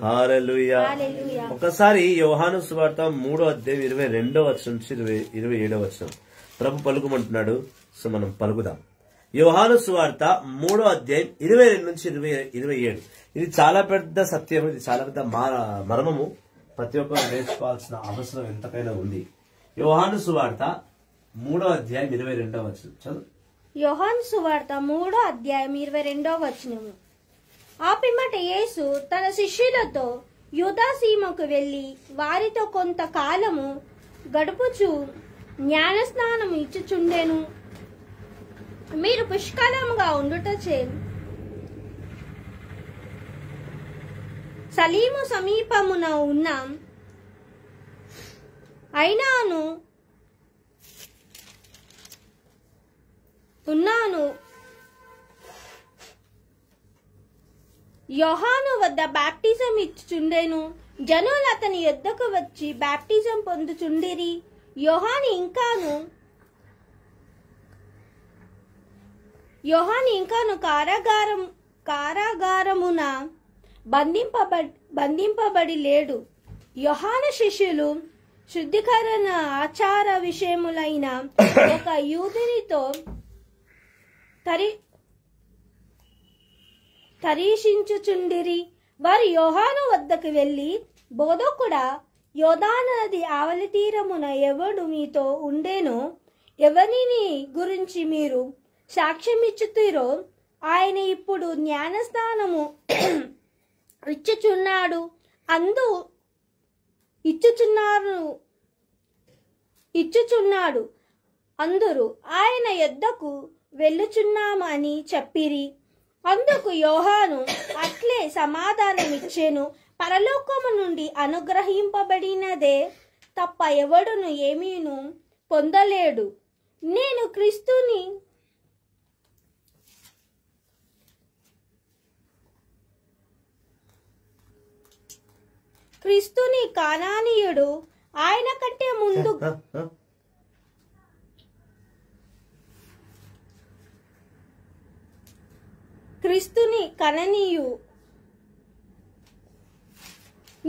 హల్లెలూయా. ఒకసారి యోహాను సువార్త 3వ అధ్యాయం 22వ వచనం నుంచి 27వ వచనం ప్రభు పలుకుమంటున్నాడు. సో మనం పలుకుదాం. యోహాను సువార్త 3వ అధ్యాయం 22 నుంచి 27. ఇది చాలా పెద్ద సత్యం, ఇది చాలా పెద్ద మర్మము. ప్రతి ఒక్కరు నేర్చుకోవాల్సిన అవసరం ఎంతకైనా ఉంది. యోహాను సువార్త 3వ అధ్యాయం 22వ వచనం చదువు. యోహాను సువార్త 3వ అధ్యాయం 22వ వచనము. ఆ పిమ్మట యేసు తన శిష్యులతో యూదా సీమకు వెళ్లి వారితో కొంతకాలము గడుపుచు జ్ఞానస్నానం ఇచ్చుచుండెను. మీరు పుష్కలముగా ఉండుటచే సలీము సమీపమున ఉన్నాను యోహాను వద్ద బాప్టిజం ఇచ్చుచుండెను. జనులు అతని యొద్దకు వచ్చి బాప్టిజం పొందుచుండిరి. యోహాను ఇంకాను కారాగారమున బంధింపబడి లేడు. యోహాను శిష్యులు శుద్ధీకరణ ఆచార విషయములైన ఒక యూదునితో తరీషించుచుండిరి. వారు యోహాను వద్దకు వెళ్లి, బోధకుడా, యోర్దాను నది ఆవలి తీరమున ఎవడు మీతో ఉండేనో, ఎవరిని గురించి మీరు సాక్ష్యమిచ్చుతీరో ఆయన ఇప్పుడు జ్ఞానస్నానము ఇచ్చుచున్నాడు అందరూ ఆయన యొద్దకు వెళ్ళుచున్నాము అని చెప్పిరి. అందుకు యోహాను అట్లే సమాధానమిచ్చెను. పరలోకము నుండి అనుగ్రహింపబడినదే తప్ప ఎవడును ఏమీను పొందలేడు. నేను క్రీస్తుని కానానీయుడు ఆయన కంటే ముందు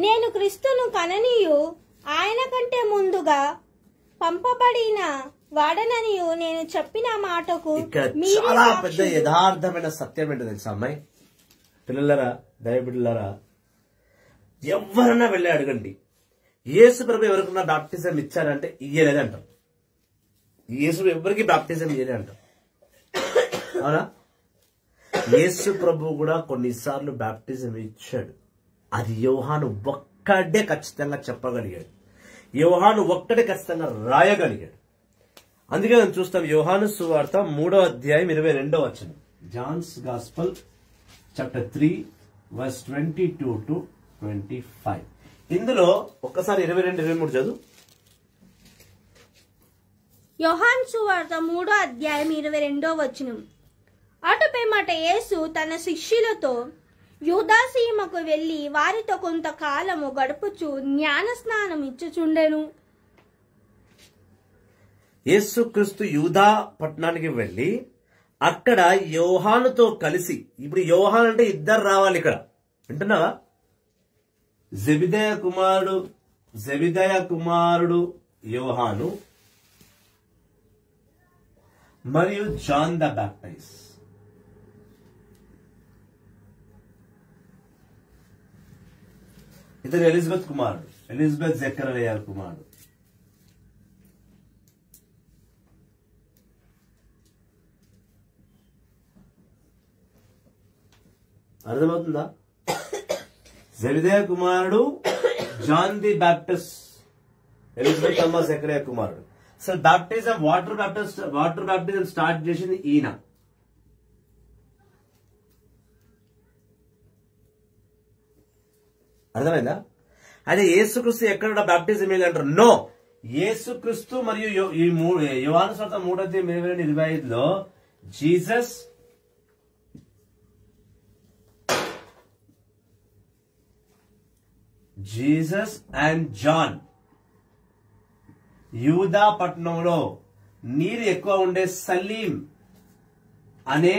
నేను క్రీస్తును కననీయు ఆయన కంటే ముందుగా పంపబడిన వాడననియు నేను చెప్పిన మాటకు చాలా పెద్ద యథార్థమైన సత్యం ఏంటో తెలుసా అమ్మాయి? పిల్లలరా, దయబిడ్డలరా, ఎవరన్నా వెళ్ళి అడగండి, యేసు ప్రభు ఎవరికన్నా బాప్టిజం ఇచ్చారంటే ఇయ్యలేదంటాం. యేసు ఎవరికి బాప్టిజం ఇయ్యలే అంటాం. అవునా? యేసు ప్రభు కూడా కొన్నిసార్లు బాప్టిజం ఇచ్చాడు. అది యోహాను ఒక్కడే ఖచ్చితంగా చెప్పగలిగాడు. యోహాను ఒక్కడే ఖచ్చితంగా రాయగలిగాడు. అందుకే మనం చూస్తాం యోహాను సువార్త 3వ అధ్యాయం 22వ వచనం. John's gospel chapter 3 verse 22 to 25. ఇందులో ఒక్కసారి 22, 23 చదువు. యోహాను సువార్త 3వ అధ్యాయం 22వ వచనం. అటు పిమ్మట యేసు తన శిష్యులతో యూదా సీమకు వెళ్లి వారితో కొంతకాలము గడుపుచు జ్ఞానస్నానం ఇచ్చుచుండెను. యేసుక్రీస్తు యూదా పట్టణానికి వెళ్లి అక్కడ యోహానుతో కలిసి, ఇప్పుడు యోహాన్ అంటే ఇద్దరు రావాలి ఇక్కడ, వింటున్నావా? జెబెదయి కుమారుడు యోహాను మరియు జాన్ ద బాప్టైజ్. ఇతను ఎలిజబెత్ జకరియా కుమారుడు. అర్థమవుతుందా? జెబెదయి కుమారుడు జాన్ ది బాప్టిస్ట్, ఎలిజబెత్ అమ్మ జకరియా కుమారుడు. అసలు బాప్టిజం వాటర్ బాప్టిజం స్టార్ట్ చేసింది ఈయన. అర్థమైందా? అదే యేసుక్రీస్తు ఎక్కడ బాప్టిజం అంటారు? నో, యేసుక్రీస్తు మరియు యోహాను సువార్త 3:22-25లో జీసస్ అండ్ జాన్ యూదా పట్టణంలో నీరు ఎక్కువ ఉండే సలీం అనే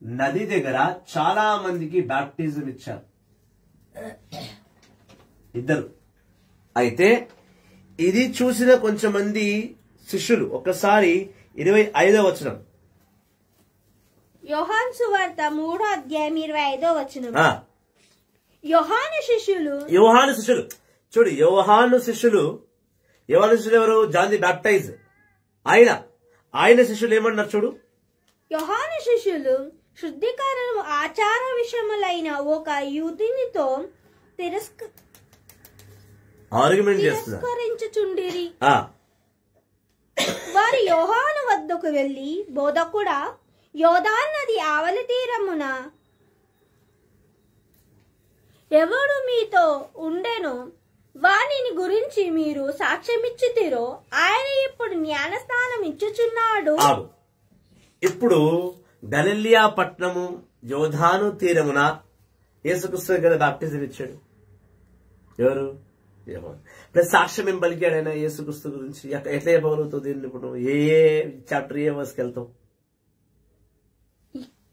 నది దగ్గర చాలా మందికి బాప్టిజం ఇచ్చారు, ఇద్దరు. అయితే ఇది చూసిన కొంచెం మంది శిష్యులు ఒకసారి 25వ వచనం. యోహాను సువార్త 3వ అధ్యాయం 25వ వచనం. యోహాను శిష్యులు చూడు, యోహాను శిష్యులు ఎవరు? John the baptize. ఆయన శిష్యులు ఏమన్నారు చూడు. యోహాను శిష్యులు శుద్ధీకరణ ఆచార విషయములైన ఒక యూదునితో తిరస్కరించుచుండిరి. వారు యోహాను వద్దకు వెళ్లి, బోధకుడా, యోర్దాను నది ఆవలి తీరమున ఎవడు మీతో ఉండెనో వానిని గురించి మీరు సాక్ష్యమిచ్చితిరో, ఆయన ఇప్పుడు జ్ఞానస్నానం ఇచ్చుచున్నాడు. ఇప్పుడు గలిలియా పట్టణము యోర్దాను తీరమున యేసుక్రీస్తు కదా బాప్టిజం ఇచ్చాడు. ఎవరు? యోహాను. సాక్ష్యం ఏం పలికాడు ఆయన యేసుక్రీస్తు గురించి? ఎట్లా చెప్పగలుగుతావు దీన్ని? ఇప్పుడు ఏ చాప్టర్, ఏ వర్స్కి వెళ్తావు?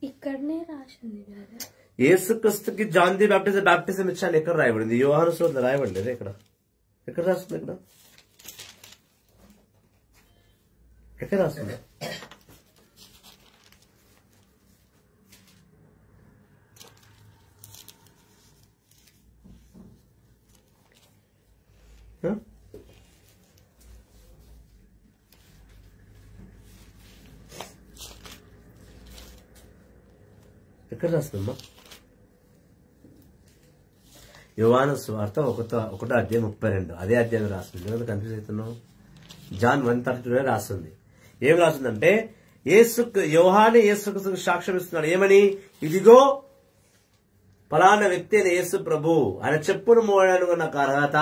ఇక్కడనే రాసింది కదా, యేసుక్రీస్తుకి జాన్ ది బాప్టిజం ఇచ్చాను. ఎక్కడ రాయబడింది? యోహాను సువార్తలో రాయబడలేదు. ఎక్కడ రాస్తుంది? ఎక్కడ రాస్తుంది? ఎక్కడ రాస్తుందమ్మా? యోహాను సువార్త 1:32 అదే అధ్యాయం రాస్తుంది. కన్ఫ్యూజ్ అవుతున్నావు? జాన్ 1:32 రాస్తుంది. ఏం రాస్తుందంటే, యోహాను యేసుక్రీస్తుకు సాక్ష్యం ఇస్తున్నాడు. ఏమని? ఇదిగో ఫలానా వ్యక్తి అయిన యేసు ప్రభు, ఆయన చెప్పును మోయడానికి నాకు అర్హత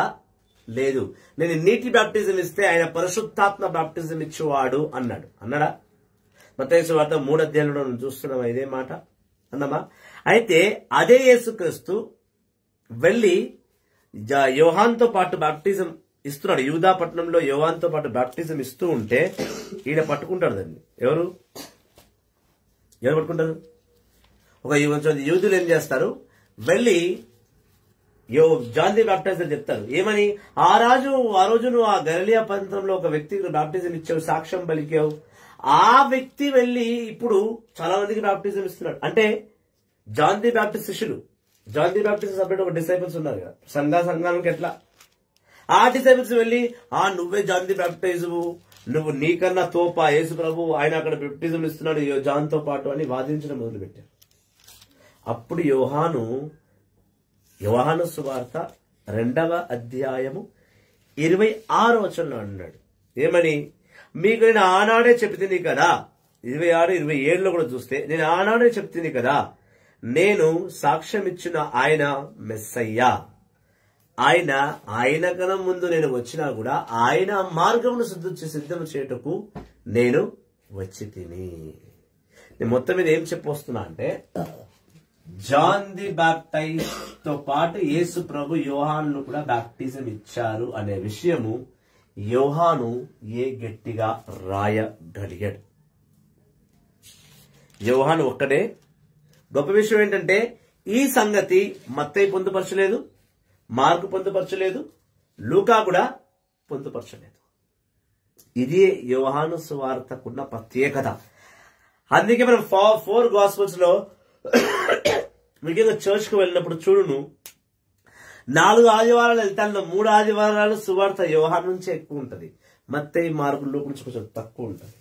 లేదు, నేను నీటి బాప్టిజం ఇస్తే ఆయన పరిశుద్ధాత్మ బాప్టిజం ఇచ్చేవాడు అన్నాడా? మత్తయి సువార్త 3 అధ్యాయంలో చూస్తున్నామా ఇదే మాట? అన్నమా? అయితే అదే యేసుక్రీస్తు వెళ్లి యోహాన్తో పాటు బాప్టిజం ఇస్తున్నాడు. యూదా పట్టణంలో యోహాన్తో పాటు బాప్టిజం ఇస్తూ ఉంటే ఈయన పట్టుకుంటాడు దాన్ని. ఎవరు పట్టుకుంటారు? ఒక యూదులు ఏం చేస్తారు? వెళ్లి జాన్ ది బాప్టైజర్ చెప్తారు. ఏమని? ఆ రోజు నువ్వు ఆ గలిలియా ప్రాంతంలో ఒక వ్యక్తికి బాప్టిజం ఇచ్చావు, సాక్ష్యం పలికావు. ఆ వ్యక్తి వెళ్లి ఇప్పుడు చాలా మందికి బాప్టిజం ఇస్తున్నాడు. అంటే జాన్ ది బాప్టిస్ట్ శిష్యులు, జాన్ ది బాప్టిస్ట్ సపరేట్ ఒక డిసైపుల్స్ ఉన్నారు కదా సంఘానికి. ఎట్లా ఆ డిసైపుల్స్ వెళ్లి, నువ్వే జాన్ ది బాప్టైజు, నువ్వు నీకన్నా తోపా, యేసు ప్రభు ఆయన అక్కడ బాప్టిజం ఇస్తున్నాడు జాన్ తో పాటు అని వాదించడం మొదలుపెట్టారు. అప్పుడు యోహాను సువార్త 2వ అధ్యాయము 26వ వచనంలో అన్నాడు. ఏమని? మీకు నేను ఆనాడే చెప్తుంది కదా, 26, 27లో కూడా చూస్తే, నేను ఆనాడే చెప్తుంది కదా, నేను సాక్ష్యం ఇచ్చిన ఆయన మెస్సయ్యా, ఆయన కన్నా ముందు నేను వచ్చినా కూడా ఆయన మార్గమును సిద్ధం చేయుటకు నేను వచ్చి తిని. నేను మొత్తం మీద ఏం చెప్పొస్తున్నా అంటే, జాన్ ది బాప్టైజ్ తో పాటు యేసు ప్రభు యోహాను కూడా బాప్టిజం ఇచ్చారు అనే విషయము యోహాను గట్టిగా రాయగలిగాడు. యోహాను ఒక్కడే. గొప్ప విషయం ఏంటంటే, ఈ సంగతి మత్తయి పొందుపరచలేదు, మార్కు పొందుపరచలేదు, లూకా కూడా పొందుపరచలేదు. ఇది యోహాను సువార్తకున్న ప్రత్యేకత. అందుకే మనం 4 గాస్పెల్స్ లో ముఖ్యంగా చర్చ్ కు వెళ్ళినప్పుడు చూడును, 4 ఆదివారాలు వెళ్తాను, 3 ఆదివారాలు సువార్త యోహాను నుంచే ఎక్కువ ఉంటది, మత్తయి మార్కు లూకా నుంచి కొంచెం తక్కువ ఉంటది.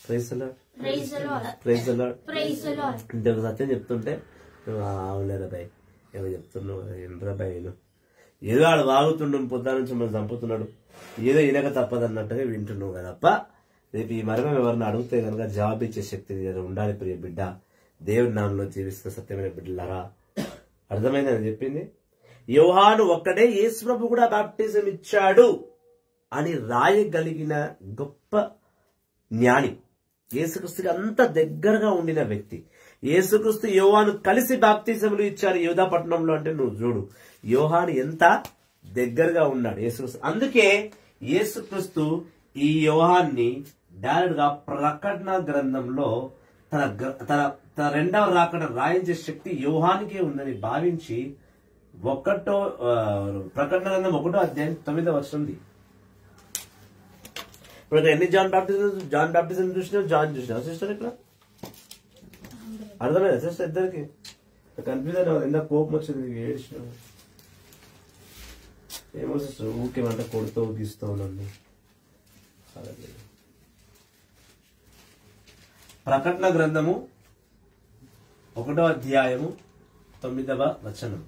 Praise the Lord. అంటే ఒక సత్యం చెప్తుంటే, అవులేరా బాయ్, ఏమో చెప్తున్నావు, ఏంట్రా బాయ్, ఏదో ఆడు వాగుతుండు, పొద్దు నుంచి మనం చంపుతున్నాడు, ఏదో ఇనక తప్పదన్నట్టుగా వింటున్నావు కదప్ప. రేపు ఈ మర్మం ఎవరిని అడిగితే కనుక జవాబు ఇచ్చే శక్తి ఉండాలి ప్రియ బిడ్డ. దేవుడి నామంలో జీవిస్తున్న సత్యమైన బిడ్డలారా, అర్థమైందని చెప్పింది. యోహాను ఒక్కడే యేసు ప్రభు కూడా బాప్టిజం ఇచ్చాడు అని రాయగలిగిన గొప్ప జ్ఞాని, యేసుక్రీస్తుకి అంత దగ్గరగా ఉండిన వ్యక్తి. యేసుక్రీస్తు యోహాను కలిసి బాప్తిజములు ఇచ్చారు యూదా పట్టణంలో. అంటే నువ్వు చూడు, యోహాను ఎంత దగ్గరగా ఉన్నాడు యేసుక్రీస్తు. అందుకే యేసుక్రీస్తు ఈ యోహాన్ని డైరెక్ట్ గా ప్రకటన గ్రంథంలో తన 2వ రాకడ రాయించే శక్తి యోహానికే ఉందని భావించి ప్రకటన గ్రంథం 1వ అధ్యాయం 9వ వచనం. ఇప్పుడు ఎన్ని జాన్ బాప్టిజం చూసినావు? జాన్ చూసినావు సిస్టర్? ఇక్కడ అర్థమైనా సిస్టర్? ఇద్దరికి కన్ఫ్యూజన్, ఎంత కోపం వచ్చింది, ఏడ్చినావు. ఏమో ఊకేమంటే కొడుతూ గీస్తూ నన్ను. ప్రకటన గ్రంథము 1వ అధ్యాయము 9వ వచనం.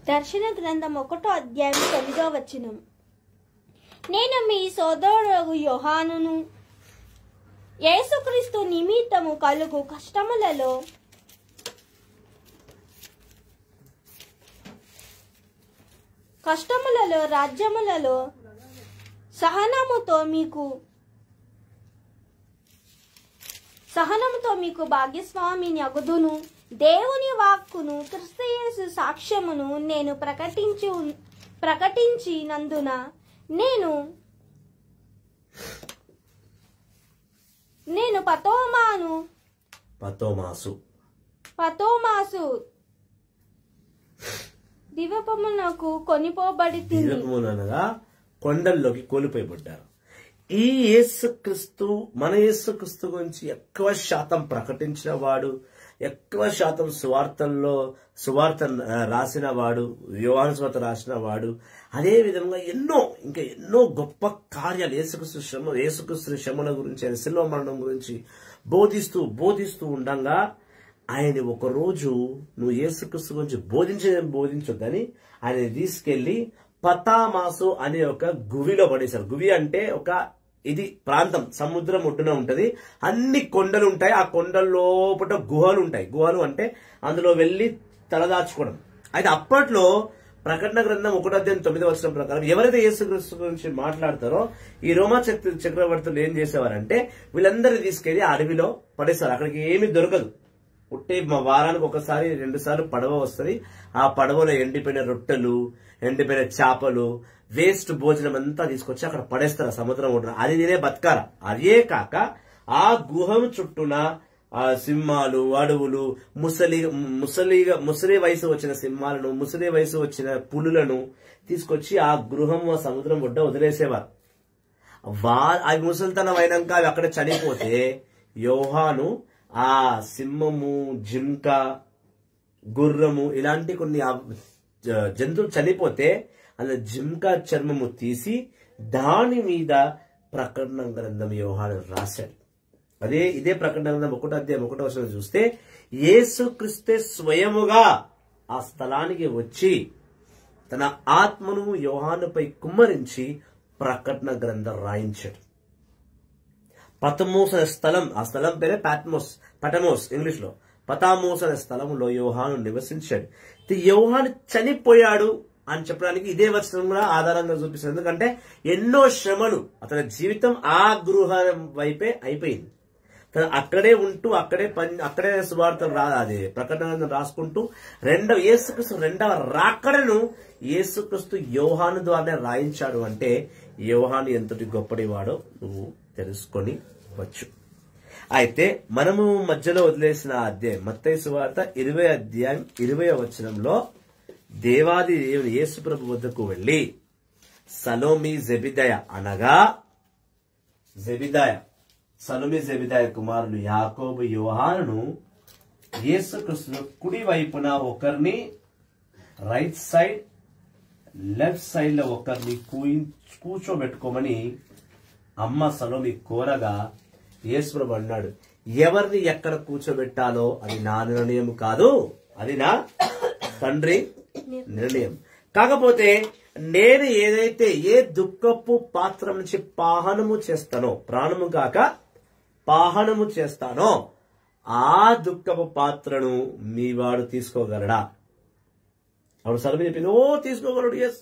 దర్శన గ్రంథం 1వ అధ్యాయం 9వ వచనం. నేను మీ సోదరుడు యోహానును యేసుక్రీస్తు నిమిత్తము కలుగు కష్టములలో రాజ్యములలో సహనముతో మీకు భాగ్యస్వామిని అగుదును. దేవుని వాక్కును క్రీస్తు యేసు సాక్ష్యమును నేను ప్రకటించినందున నేను పతోమాసు దివపమునకు కొనిపోబడితిని. దివపమునగా కొండల్లోకి కోల్పోయబడ్డారు. ఈ యేసుక్రీస్తు, మన యేసుక్రీస్తు గురించి ఎక్కువ శాతం ప్రకటించిన వాడు, ఎక్కువ శాతం సువార్త రాసిన వాడు, యోహాను సువార్త రాసిన వాడు. అదే విధంగా ఎన్నో గొప్ప కార్యాలు యేసుక్రీస్తు శ్రమల గురించి, ఆయన శిలువ మరణం గురించి బోధిస్తూ ఉండగా ఆయన ఒకరోజు నువ్వు యేసుక్రీస్తు గురించి బోధించొద్దని ఆయన తీసుకెళ్లి పతామాసు అనే ఒక గువిలో పడేశారు. గువి అంటే ఇది ప్రాంతం, సముద్రం ఒడ్డున ఉంటది. అన్ని కొండలు ఉంటాయి. ఆ కొండల లోపల గుహలు ఉంటాయి. గుహలు అంటే అందులో వెళ్లి తలదాచుకోవడం. అయితే అప్పట్లో ప్రకటన గ్రంథం 1వ అధ్యాయం 9వ వచనం ప్రకారం ఎవరైతే యేసుక్రీస్తు గురించి మాట్లాడతారో ఈ రోమా చక్రవర్తులు ఏం చేసేవారంటే వీళ్ళందరినీ తీసుకెళ్లి అడవిలో పడేస్తారు. అక్కడికి ఏమీ దొరకదు. పుట్టే వారానికి 1-2 పడవ వస్తుంది. ఆ పడవలో ఎండిపోయిన రొట్టెలు, ఎండిపోయిన చేపలు, వేస్ట్ భోజనం అంతా తీసుకొచ్చి అక్కడ పడేస్తారు సముద్రం ఒడ్డున. అది తినే బతకాల. అదే కాక ఆ గుహం చుట్టూన సింహాలు, అడవులు, ముసలి వయసు వచ్చిన సింహాలను, ముసలి వయసు వచ్చిన పులులను తీసుకొచ్చి ఆ గృహం సముద్రం ఒడ్డ వదిలేసేవారు. అవి ముసలితనం అయినాక అవి అక్కడ చనిపోతే యోహాను ఆ సింహము, జింక, గుర్రము ఇలాంటి కొన్ని జంతువులు చనిపోతే అలా జింక చర్మము తీసి దాని మీద ప్రకటన గ్రంథం యోహాను రాశాడు. ఇదే ప్రకటన గ్రంథం 1వ అధ్యాయం 1వ వచనం చూస్తే యేసుక్రీస్తే స్వయముగా ఆ స్థలానికి వచ్చి తన ఆత్మను యోహానుపై కుమ్మరించి ప్రకటన గ్రంథం రాయించాడు. పతమోస్ అనే స్థలం, ఆ స్థలం పేరే పటమోస్ ఇంగ్లీష్ లో. పతామోస్ అనే స్థలంలో యోహాను నివసించాడు. యోహాను చనిపోయాడు అని చెప్పడానికి ఇదే వచనం కూడా ఆధారంగా చూపిస్తుంది. ఎందుకంటే ఎన్నో శ్రమలు, అతని జీవితం ఆ గృహం వైపే అయిపోయింది. తను అక్కడే ఉంటూ అక్కడే సువార్త ప్రకటన రాసుకుంటూ యేసుక్రీస్తు 2వ రాకడను యేసుక్రీస్తు యోహాను ద్వారానే రాయించాడు. అంటే యోహాను ఎంతటి గొప్పడివాడో నువ్వు తెలుసుకొని వచ్చు. అయితే మనము మధ్యలో వదిలేసిన అధ్యాయం మత్తయి సువార్త 20వ అధ్యాయం 20వ వచనంలో దేవాది దేవుని యేసు ప్రభు వద్దకు వెళ్లి సలోమి జెబిదయ అనగా జెబిదాయ కుమారులు యాకోబు యోహానును యేసుక్రీస్తు కుడి వైపున ఒకరిని, రైట్ సైడ్, లెఫ్ట్ సైడ్ లో ఒకరిని కూర్చోబెట్టుకోమని అమ్మ సలోమి కోరగా యేసుప్రభు అన్నాడు, ఎవరిని ఎక్కడ కూర్చోబెట్టాలో అది నా నిర్ణయం కాదు, అది నా తండ్రి నిర్ణయం. కాకపోతే నేను ఏదైతే ఏ దుఃఖపు పాత్ర నుంచి పాహనము చేస్తానో, ప్రాణము కాక పాహనము చేస్తానో ఆ దుఃఖపు పాత్రను మీ వాడు తీసుకోగలడా? అప్పుడు సలోమి చెప్పింది, తీసుకోగలడు. ఎస్,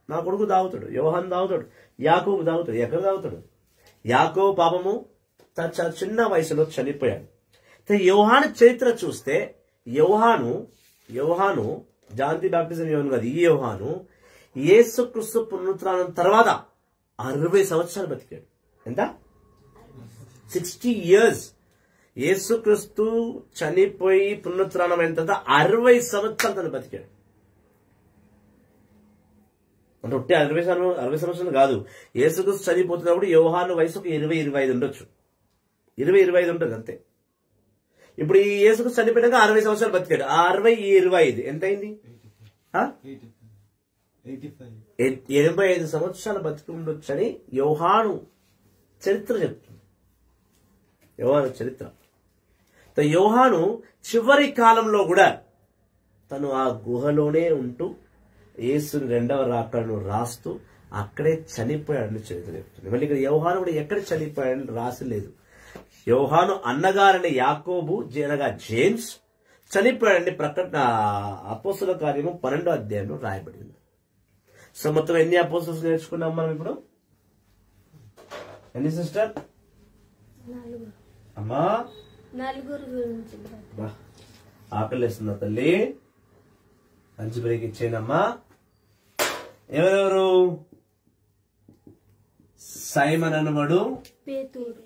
నా కొడుకు తాగుతాడు, యోహాను తాగుతాడు, యాకోబు తాగుతాడు. ఎక్కడ తాగుతాడు? యాకోబు పాపము చాలా చిన్న వయసులో చనిపోయాడు. యోహాను చరిత్ర చూస్తే యోహాను జాన్ ది బాప్టిజం యోహాను కాదు, ఈ యోహాను యేసుక్రీస్తు పునరుత్థానం తర్వాత 60 సంవత్సరాలు బతికాడు. ఎంత? 60 years. యేసుక్రీస్తు చనిపోయి పునరుత్థానం అయిన తర్వాత 60 సంవత్సరాలు తను బతికాడు. అంటే ఒట్టి 60 సంవత్సరాలు కాదు. యేసుక్రీస్తు చనిపోతున్నప్పుడు యోహాను వయసు ఒక 20-25 ఉండొచ్చు. 20-25 ఉంటుంది అంతే. ఇప్పుడు ఈ యేసుక్రీస్తు చనిపోయినాక 60 సంవత్సరాలు బతికాడు. ఆ 60-25 ఎంత అయింది? 85 సంవత్సరాలు బతికి ఉండొచ్చని యోహాను చరిత్ర చెప్తుంది. యోహాను చరిత్ర. యోహాను చివరి కాలంలో కూడా తను ఆ గుహలోనే ఉంటూ యేసుని రెండవ రాకడను రాస్తూ అక్కడే చనిపోయాడని చరిత్ర చెప్తుంది. మళ్ళీ ఇక్కడ యోహాను కూడా ఎక్కడ చనిపోయాడని రాసి లేదు. యోహాను అన్నగారని యాకోబు అనగా జేమ్స్ చనిపోయాడని ప్రకటన అపోస్తుల కార్యము 12వ అధ్యాయంలో రాయబడింది. సో మొత్తం ఎన్ని అపోస్తల్స్ నేర్చుకున్నాం మనం ఇప్పుడు? ఎన్ని సిస్టర్? అమ్మా నలుగురు గురించి ఆకలిస్తున్నా తల్లి, మంచి బ్రేక్ ఇచ్చేనమ్మా. ఎవరెవరు? సైమన్ అనబడు, పేతురు,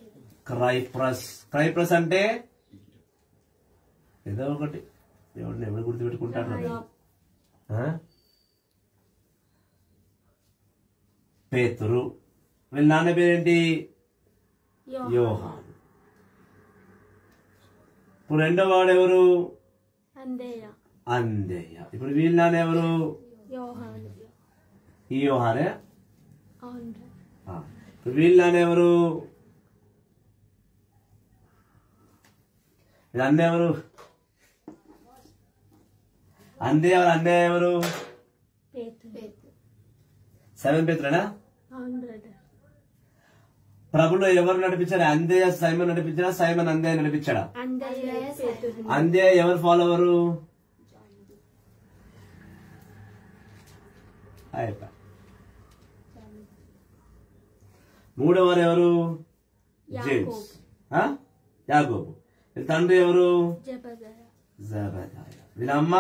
క్రైప్రస్ అంటే ఏదో ఒకటి, ఎవరు గుర్తుపెట్టుకుంటారు? పేతురు. వీళ్ళ నాన్న పేరేంటి? యోహాను. ఇప్పుడు రెండో వాడు ఎవరు? అందేయ. ఇప్పుడు వీళ్ళ నాన్న ఎవరు? ఈ యోహానే. ఇప్పుడు వీళ్ళ నాన్న ఎవరు? వీళ్ళ అన్న ఎవరు? అందే ఎవరు? అన్నయ్య ఎవరు? 7 పేతురేనా? ప్రభులో ఎవరు నడిపించారు? అందేయ సైమన్ నడిపించారా? సైమన్ అందేయ నడిపించాడా? అందేయ ఎవరు ఫాలోవరు? మూడవరు ఎవరు? జేమ్స్, యాకోబు. వీళ్ళ తండ్రి ఎవరు? జబదాయ. వీళ్ళ అమ్మ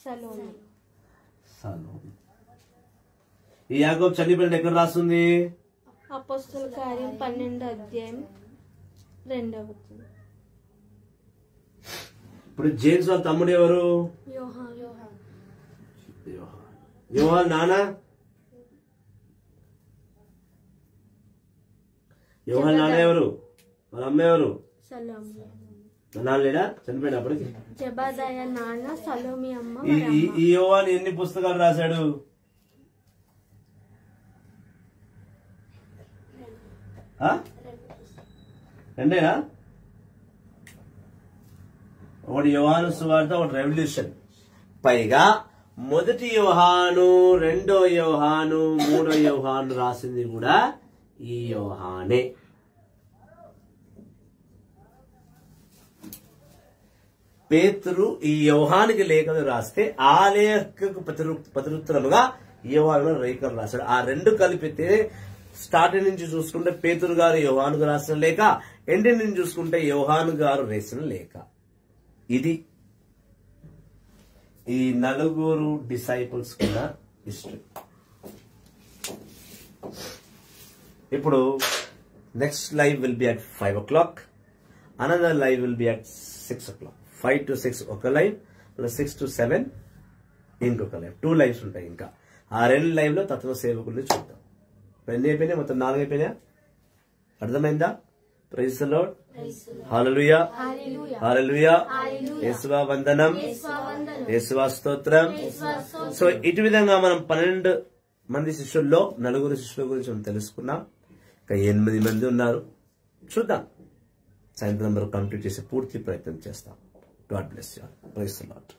సలోమి. ఈ యాకోబు చనిపోయిన ఎక్కడ రాస్తుంది? అపోస్తల కార్యం 12వ అధ్యాయం 2వ వచనం. ఇప్పుడు జేమ్స్ వాళ్ళ తమ్ముడు ఎవరు? యోహాన్ నాన్న? యోహాన్ నాన్న ఎవరు? వాళ్ళ అమ్మ ఎవరు? నాన్న లేడా చనిపోయినప్పటికి? జబదాయ నాన్న, సలోమి అమ్మ. ఈ యోహాన్ ఎన్ని పుస్తకాలు రాశాడు? రెండేనా? ఒకటి యోహాను సువార్త, ఒకటి రెవల్యూషన్. పైగా మొదటి యోహాను, రెండో యోహాను, మూడో యోహాను రాసింది కూడా ఈ యోహానే. పేతురు ఈ యోహానికి లేఖలు రాస్తే ఆ లేఖకు ప్రతిరుత్తరముగా యోహాను రేఖలు రాశాడు. ఆ రెండు కలిపితే స్టార్టింగ్ నుంచి చూసుకుంటే పేతురు గారు యోహానుకు రాసిన లేఖ, ఎండింగ్ నుంచి చూసుకుంటే యోహాను గారు రాసిన లేఖ. ఇది ఈ నలుగురు డిసైపుల్స్ కూడా హిస్టరీ. ఇప్పుడు next live will be at 5 o'clock. Another live will be at 6 o'clock. 5 to 6 ఒక లైవ్, 6 to 7 ఇంకొక లైవ్. 2 లైవ్స్ ఉంటాయి. ఇంకా ఆ 2 లైవ్ లో తత్వ సేవకుల్ని చూద్దాం. ఎన్ని అయిపోయినాయి? మొత్తం 4 అయిపోయినాయా? అర్థమైందా? Praise the lord. హల్లెలూయా, హల్లెలూయా. యేసువా వందనం, యేసువా స్తోత్రం. సో ఇటు విధంగా మనం 12 మంది శిష్యుల్లో 4 శిష్యుల గురించి మనం తెలుసుకున్నాం. ఇంకా 8 మంది ఉన్నారు. చూద్దాం, సాయంత్రం వరకు కంప్లీట్ చేసి పూర్తి ప్రయత్నం చేస్తాం. God bless you all. Praise the lord.